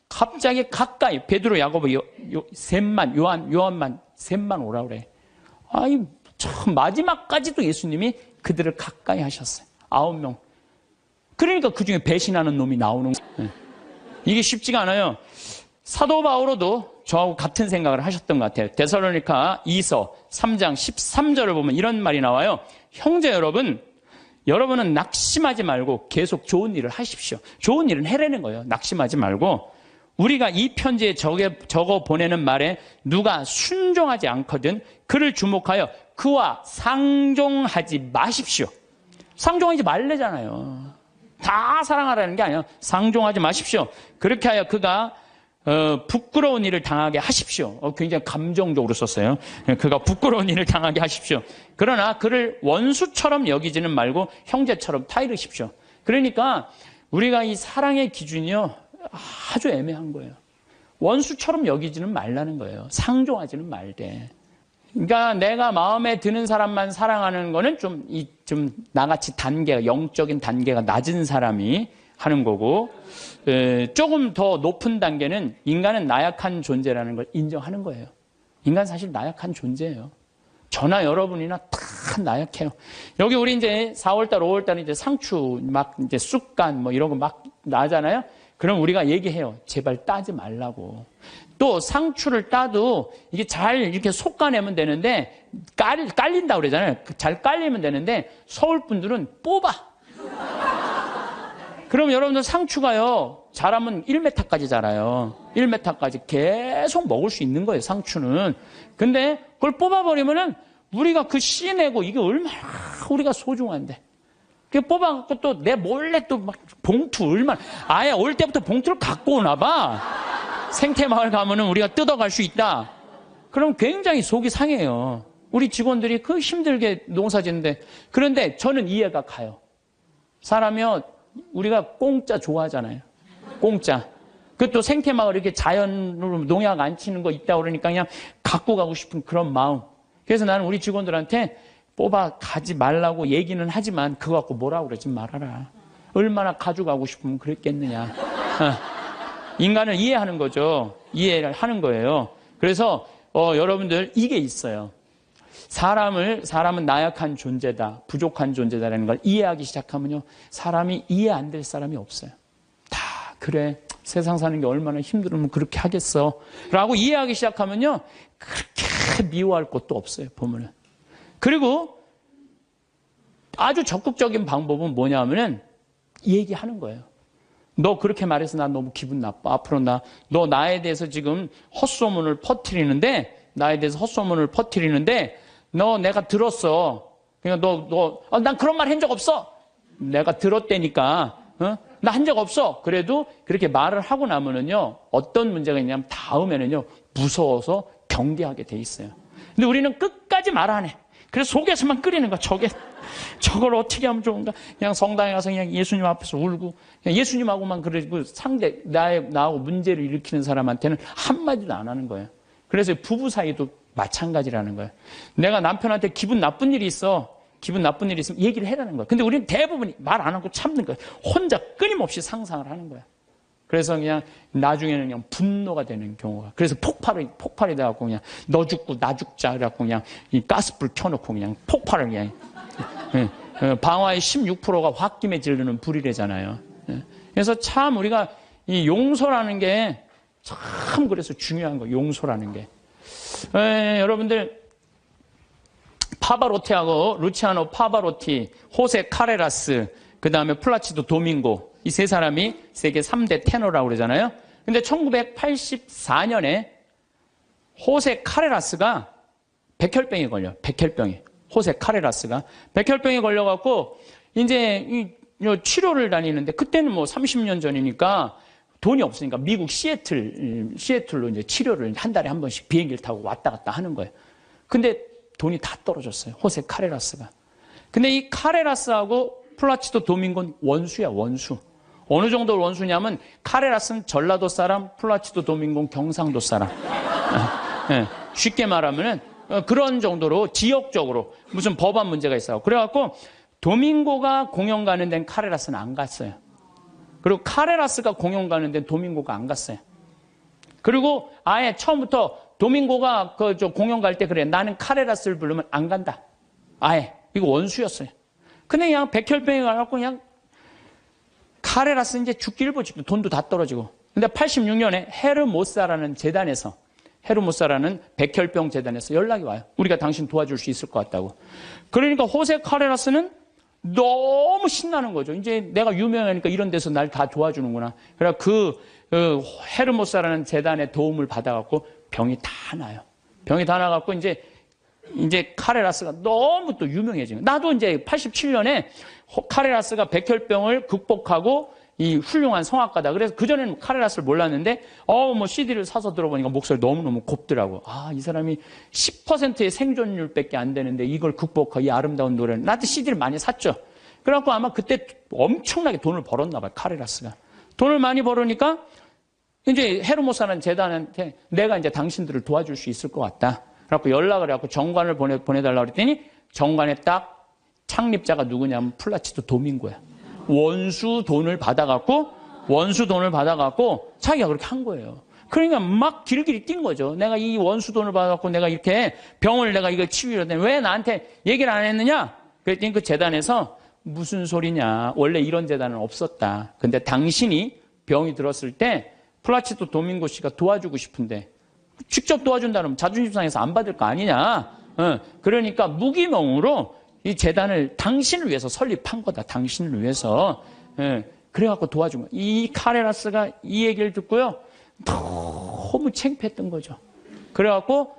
갑자기 가까이 베드로, 야고보, 셋만 요한만 셋만 오라 그래. 참 마지막까지도 예수님이 그들을 가까이 하셨어요. 9명. 그러니까 그중에 배신하는 놈이 나오는 거예요. 이게 쉽지가 않아요. 사도 바오로도 저하고 같은 생각을 하셨던 것 같아요. 데살로니가 2서 3장 13절을 보면 이런 말이 나와요. 형제 여러분은 낙심하지 말고 계속 좋은 일을 하십시오. 좋은 일은 해내는 거예요. 낙심하지 말고. 우리가 이 편지에 적어 보내는 말에 누가 순종하지 않거든 그를 주목하여 그와 상종하지 마십시오. 상종하지 말래잖아요. 다 사랑하라는 게 아니에요. 상종하지 마십시오. 그렇게 하여 그가 부끄러운 일을 당하게 하십시오. 굉장히 감정적으로 썼어요. 그가 부끄러운 일을 당하게 하십시오. 그러나 그를 원수처럼 여기지는 말고 형제처럼 타이르십시오. 그러니까 우리가 이 사랑의 기준이요 아주 애매한 거예요. 원수처럼 여기지는 말라는 거예요. 상종하지는 말되. 그러니까 내가 마음에 드는 사람만 사랑하는 거는 좀 나같이 영적인 단계가 낮은 사람이 하는 거고, 조금 더 높은 단계는 인간은 나약한 존재라는 걸 인정하는 거예요. 인간 사실 나약한 존재예요. 저나 여러분이나 다 나약해요. 여기 우리 이제 4월달, 5월달 이제 상추 막 이제 쑥간 뭐 이런 거 막 나잖아요. 그럼 우리가 얘기해요. 제발 따지 말라고. 또 상추를 따도 이게 잘 이렇게 솎아내면 되는데 깔린다고 그러잖아요. 잘 깔리면 되는데 서울 분들은 뽑아. 그럼 여러분들 상추가요. 자라면 1m까지 자라요. 1m까지 계속 먹을 수 있는 거예요. 상추는. 근데 그걸 뽑아버리면은 우리가 그 씨 내고 이게 얼마나 우리가 소중한데. 그 뽑아갖고 또 내 몰래 또 막 봉투 얼마나 아예 올 때부터 봉투를 갖고 오나 봐. 생태마을 가면은 우리가 뜯어갈 수 있다. 그럼 굉장히 속이 상해요. 우리 직원들이 그 힘들게 농사 짓는데. 그런데 저는 이해가 가요. 사람이요 우리가 공짜 좋아하잖아요. 공짜. 그것도 생태마을 이렇게 자연으로 농약 안 치는 거 있다 그러니까 그냥 갖고 가고 싶은 그런 마음. 그래서 나는 우리 직원들한테 뽑아 가지 말라고 얘기는 하지만 그거 갖고 뭐라고 그러지 말아라. 얼마나 가져가고 싶으면 그랬겠느냐. 인간을 이해하는 거죠. 이해를 하는 거예요. 그래서 여러분들 이게 있어요. 사람은 나약한 존재다, 부족한 존재다라는 걸 이해하기 시작하면요, 사람이 이해 안 될 사람이 없어요. 다 그래, 세상 사는 게 얼마나 힘들으면 그렇게 하겠어 라고 이해하기 시작하면요, 그렇게 미워할 것도 없어요, 보면은. 그리고 아주 적극적인 방법은 뭐냐면은 얘기하는 거예요. 너 그렇게 말해서 나 너무 기분 나빠. 앞으로 너 나에 대해서 지금 헛소문을 퍼뜨리는데, 너 내가 들었어. 그러니까 난 그런 말 한 적 없어. 내가 들었다니까. 나 한 적 없어. 그래도 그렇게 말을 하고 나면은요, 어떤 문제가 있냐면 다음에는요, 무서워서 경계하게 돼 있어요. 근데 우리는 끝까지 말 안 해. 그래서 속에서만 끓이는 거야. 저걸 어떻게 하면 좋은가? 그냥 성당에 가서 그냥 예수님 앞에서 울고, 그냥 예수님하고만 그러고 나하고 문제를 일으키는 사람한테는 한마디도 안 하는 거예요. 그래서 부부 사이도 마찬가지라는 거예요. 내가 남편한테 기분 나쁜 일이 있으면 얘기를 해라는 거예요. 근데 우리는 대부분 말 안 하고 참는 거예요. 혼자 끊임없이 상상을 하는 거예요. 그래서 그냥 나중에는 그냥 분노가 되는 경우가. 그래서 폭발이 돼갖고 그냥 너 죽고 나 죽자. 그래갖고 그냥 이 가스불 켜놓고 그냥 폭발을 그냥. 방화의 16%가 홧김에 지르는 불이래잖아요. 그래서 참 우리가 이 용서라는 게 참 그래서 중요한 거예요. 용서라는 게. 여러분들 파바로티하고 루치아노 파바로티, 호세 카레라스, 그 다음에 플라치도 도밍고, 이 세 사람이 세계 3대 테너라고 그러잖아요. 근데 1984년에 호세 카레라스가 백혈병에 걸려. 호세 카레라스가 백혈병에 걸려갖고 이제 치료를 다니는데, 그때는 뭐 30년 전이니까 돈이 없으니까 미국 시애틀로 이제 치료를 한 달에 한 번씩 비행기를 타고 왔다 갔다 하는 거예요. 근데 돈이 다 떨어졌어요. 호세 카레라스가. 근데 이 카레라스하고 플라치도 도밍고는 원수야, 원수. 어느 정도 원수냐면 카레라스는 전라도 사람, 플라치도 도밍고는 경상도 사람. 쉽게 말하면은 그런 정도로 지역적으로 무슨 법안 문제가 있어요. 그래갖고 도밍고가 공연 가는 데는 카레라스는 안 갔어요. 그리고 카레라스가 공연 가는 데는 도밍고가 안 갔어요. 그리고 아예 처음부터 도밍고가 공연 갈 때 그래, 나는 카레라스를 부르면 안 간다. 아예. 이거 원수였어요. 근데 그냥 백혈병에 가갖고 그냥 카레라스 이제 죽기 일보 직전, 돈도 다 떨어지고. 근데 86년에 헤르모사라는 백혈병 재단에서 연락이 와요. 우리가 당신 도와줄 수 있을 것 같다고. 그러니까 호세 카레라스는 너무 신나는 거죠. 이제 내가 유명하니까 이런 데서 날 다 도와주는구나. 그래서 그 헤르모사라는 재단의 도움을 받아갖고 병이 다 나요. 병이 다 나갖고 이제 카레라스가 너무 또 유명해지는. 나도 이제 87년에 카레라스가 백혈병을 극복하고 이 훌륭한 성악가다. 그래서 그전에는 카레라스를 몰랐는데, 뭐 CD를 사서 들어보니까 목소리 너무너무 곱더라고. 이 사람이 10%의 생존율밖에 안 되는데 이걸 극복하고 이 아름다운 노래를. 나한테 CD를 많이 샀죠. 그래갖고 아마 그때 엄청나게 돈을 벌었나 봐요, 카레라스가. 돈을 많이 벌으니까 이제 헤르모사라는 재단한테 내가 이제 당신들을 도와줄 수 있을 것 같다. 그래갖고 연락을 해갖고 정관을 보내달라고 그랬더니 정관에 딱 창립자가 누구냐면 플라치도 도밍고야. 원수 돈을 받아갖고 자기가 그렇게 한 거예요. 그러니까 막 길길이 뛴 거죠. 내가 이 원수 돈을 받아갖고 내가 이렇게 병을 내가 이걸 치유했더니 왜 나한테 얘기를 안 했느냐? 그랬더니 그 재단에서 무슨 소리냐. 원래 이런 재단은 없었다. 근데 당신이 병이 들었을 때 플라치도 도밍고 씨가 도와주고 싶은데 직접 도와준다면 자존심 상해서 안 받을 거 아니냐. 그러니까 무기명으로 이 재단을 당신을 위해서 설립한 거다. 당신을 위해서. 그래갖고 도와준 거야. 이 카레라스가 이 얘기를 듣고요, 너무 창피했던 거죠. 그래갖고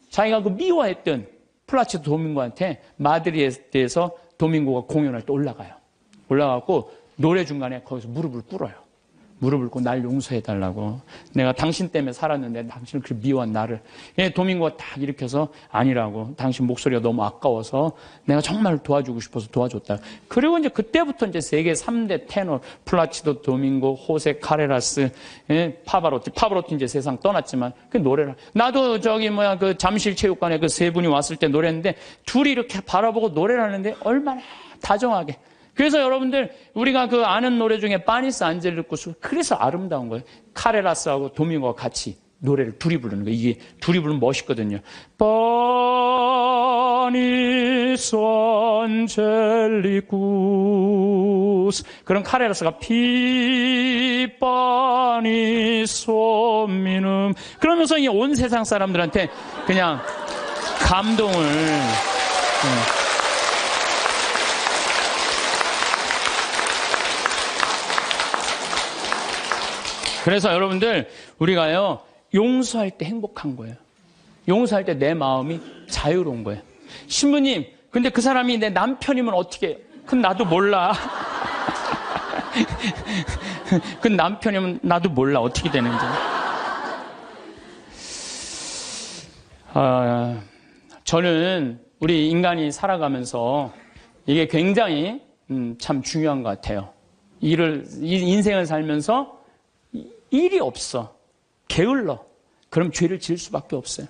자기가 그 미워했던 플라치도 도밍고한테 마드리드에서 도밍고가 공연할 때 올라가고 노래 중간에 거기서 무릎을 꿇어요. 무릎을 꿇고 날 용서해달라고. 내가 당신 때문에 살았는데 당신을 그렇게 미워한 나를. 도밍고가 딱 일으켜서 아니라고. 당신 목소리가 너무 아까워서 내가 정말 도와주고 싶어서 도와줬다. 그리고 이제 그때부터 이제 세계 3대 테너, 플라치도 도밍고, 호세 카레라스, 파바로티 이제 세상 떠났지만 그 노래를. 나도 그 잠실 체육관에 그 세 분이 왔을 때 노래했는데 둘이 이렇게 바라보고 노래를 하는데 얼마나 다정하게. 그래서 여러분들 우리가 그 아는 노래 중에 파니스 안젤리쿠스, 그래서 아름다운 거예요. 카레라스하고 도밍고가 같이 노래를 둘이 부르는 거예요. 이게 둘이 부르면 멋있거든요. Panis angelicus. 그런 카레라스가 피 panis hominum. 그러면서 이 온 세상 사람들한테 그냥 감동을. 그래서 여러분들, 우리가요, 용서할 때 행복한 거예요. 용서할 때 내 마음이 자유로운 거예요. 신부님, 근데 그 사람이 내 남편이면 어떻게 해요? 그건 나도 몰라. 그 남편이면 나도 몰라. 어떻게 되는지. 저는 우리 인간이 살아가면서 이게 굉장히 참 중요한 것 같아요. 인생을 살면서 일이 없어. 게을러. 그럼 죄를 지을 수밖에 없어요.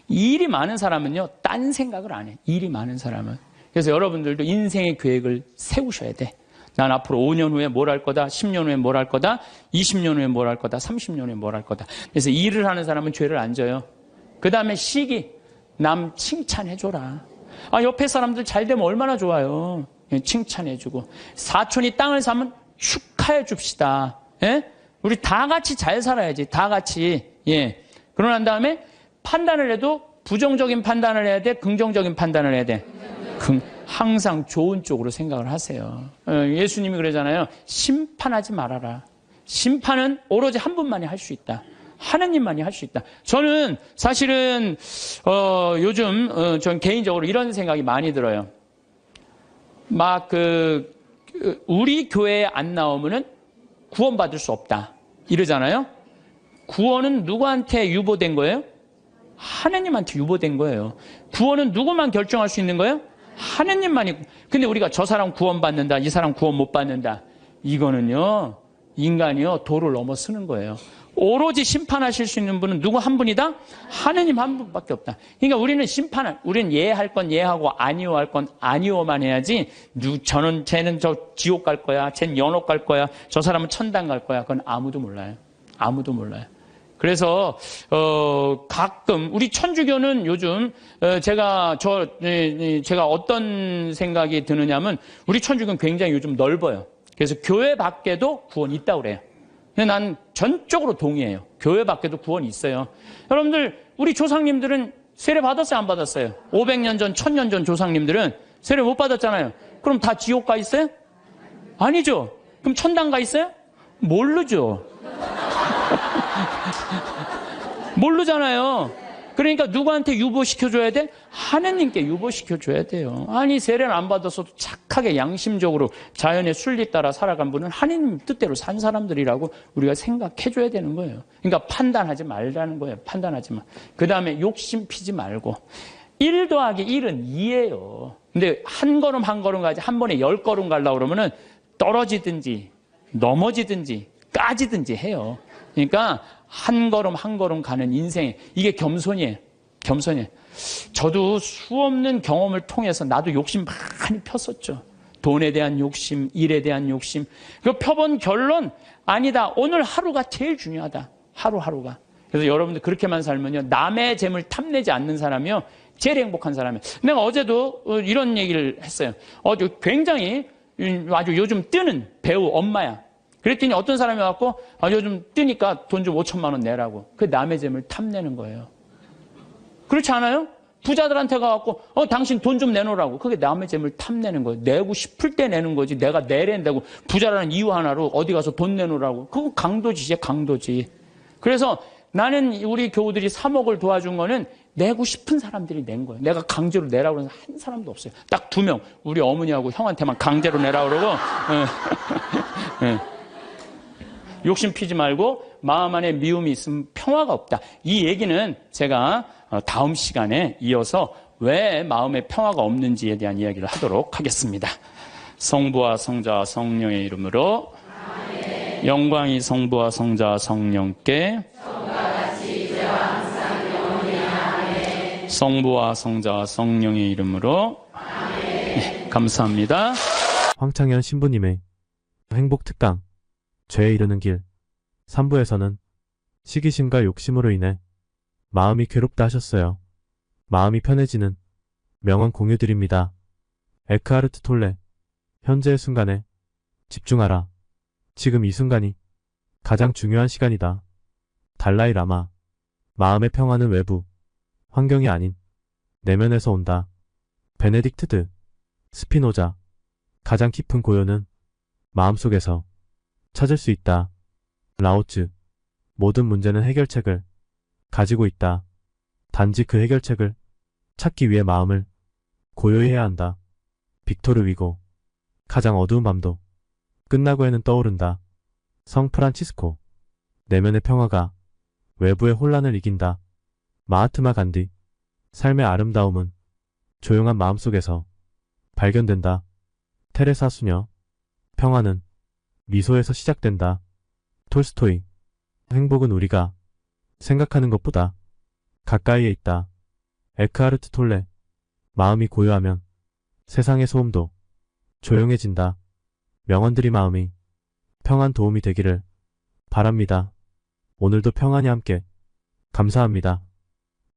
일이 많은 사람은요, 딴 생각을 안 해. 일이 많은 사람은. 그래서 여러분들도 인생의 계획을 세우셔야 돼. 난 앞으로 5년 후에 뭘 할 거다, 10년 후에 뭘 할 거다, 20년 후에 뭘 할 거다, 30년 후에 뭘 할 거다. 그래서 일을 하는 사람은 죄를 안 져요. 그 다음에 시기, 남 칭찬해줘라. 옆에 사람들 잘 되면 얼마나 좋아요. 칭찬해주고. 사촌이 땅을 사면 축하해 줍시다. 예? 우리 다 같이 잘 살아야지. 다 같이. 예. 그러고 난 다음에 판단을 해도 부정적인 판단을 해야 돼? 긍정적인 판단을 해야 돼? 항상 좋은 쪽으로 생각을 하세요. 예수님이 그러잖아요. 심판하지 말아라. 심판은 오로지 한 분만이 할 수 있다. 하나님만이 할 수 있다. 저는 사실은 요즘 전 개인적으로 이런 생각이 많이 들어요. 막 우리 교회에 안 나오면은 구원받을 수 없다. 이러잖아요. 구원은 누구한테 유보된 거예요? 하나님한테 유보된 거예요. 구원은 누구만 결정할 수 있는 거예요? 하나님만이. 근데 우리가 저 사람 구원받는다, 이 사람 구원 못 받는다. 이거는요, 인간이요, 도를 넘어서는 거예요. 오로지 심판하실 수 있는 분은 누구 한 분이다? 하나님 한 분밖에 없다. 그러니까 우리는 우리는 예할 건 예하고 아니오할 건 아니오만 해야지, 쟤는 저 지옥 갈 거야, 쟤는 연옥 갈 거야, 저 사람은 천당 갈 거야. 그건 아무도 몰라요. 아무도 몰라요. 그래서 가끔 우리 천주교는 요즘 제가 어떤 생각이 드느냐면, 우리 천주교는 굉장히 요즘 넓어요. 그래서 교회 밖에도 구원이 있다고 그래요. 근데 난 전적으로 동의해요. 교회 밖에도 구원이 있어요. 여러분들, 우리 조상님들은 세례 받았어요, 안 받았어요? 500년 전, 1000년 전 조상님들은 세례 못 받았잖아요. 그럼 다 지옥 가 있어요? 아니죠. 그럼 천당 가 있어요? 모르죠. 모르잖아요. 그러니까 누구한테 유보시켜줘야 돼? 하나님께 유보시켜줘야 돼요. 아니, 세례를 안 받아서도 착하게 양심적으로 자연의 순리 따라 살아간 분은 하나님 뜻대로 산 사람들이라고 우리가 생각해줘야 되는 거예요. 그러니까 판단하지 말라는 거예요. 판단하지 마. 그 다음에 욕심 피지 말고. 1 더하기 1은 2예요. 근데 한 걸음 한 걸음 가지 한 번에 10걸음 가려고 그러면은 떨어지든지 넘어지든지 까지든지 해요. 그러니까 한 걸음 한 걸음 가는 인생, 이게 겸손이에요. 겸손이에요. 저도 수없는 경험을 통해서 나도 욕심 많이 폈었죠. 돈에 대한 욕심, 일에 대한 욕심. 그 펴본 결론, 아니다. 오늘 하루가 제일 중요하다. 하루하루가. 그래서 여러분들 그렇게만 살면요, 남의 재물 탐내지 않는 사람이요, 제일 행복한 사람이에요. 내가 어제도 이런 얘기를 했어요. 굉장히 아주 요즘 뜨는 배우 엄마야. 그랬더니 어떤 사람이 와서 요즘 뜨니까 돈 좀 5천만 원 내라고. 그 남의 재물 탐내는 거예요. 그렇지 않아요? 부자들한테 가갖고 당신 돈 좀 내놓으라고. 그게 남의 재물 탐내는 거예요. 내고 싶을 때 내는 거지, 내가 내랜다고 부자라는 이유 하나로 어디 가서 돈 내놓으라고. 그거 강도지지, 강도지. 그래서 나는 우리 교우들이 3억을 도와준 거는 내고 싶은 사람들이 낸 거예요. 내가 강제로 내라고 해서 한 사람도 없어요. 딱 2명. 우리 어머니하고 형한테만 강제로 내라고 그러고. 욕심 피지 말고 마음 안에 미움이 있으면 평화가 없다. 이 얘기는 제가 다음 시간에 이어서 왜 마음에 평화가 없는지에 대한 이야기를 하도록 하겠습니다. 성부와 성자와 성령의 이름으로 아멘. 영광이 성부와 성자와 성령께 성부와 성자와 성령의 이름으로 아멘. 네, 감사합니다. 황창현 신부님의 행복 특강 죄에 이르는 길 3부에서는 시기심과 욕심으로 인해 마음이 괴롭다 하셨어요. 마음이 편해지는 명언 공유드립니다. 에크하르트 톨레. 현재의 순간에 집중하라. 지금 이 순간이 가장 중요한 시간이다. 달라이 라마. 마음의 평화는 외부, 환경이 아닌 내면에서 온다. 베네딕트 드 스피노자. 가장 깊은 고요는 마음속에서 찾을 수 있다. 라오츠. 모든 문제는 해결책을 가지고 있다. 단지 그 해결책을 찾기 위해 마음을 고요히 해야 한다. 빅토르 위고. 가장 어두운 밤도 끝나고 해는 떠오른다. 성 프란치스코. 내면의 평화가 외부의 혼란을 이긴다. 마하트마 간디. 삶의 아름다움은 조용한 마음속에서 발견된다. 테레사 수녀. 평화는 미소에서 시작된다. 톨스토이. 행복은 우리가 생각하는 것보다 가까이에 있다. 에크하르트 톨레. 마음이 고요하면 세상의 소음도 조용해진다. 명언들이 마음이 평안 도움이 되기를 바랍니다. 오늘도 평안히 함께 감사합니다.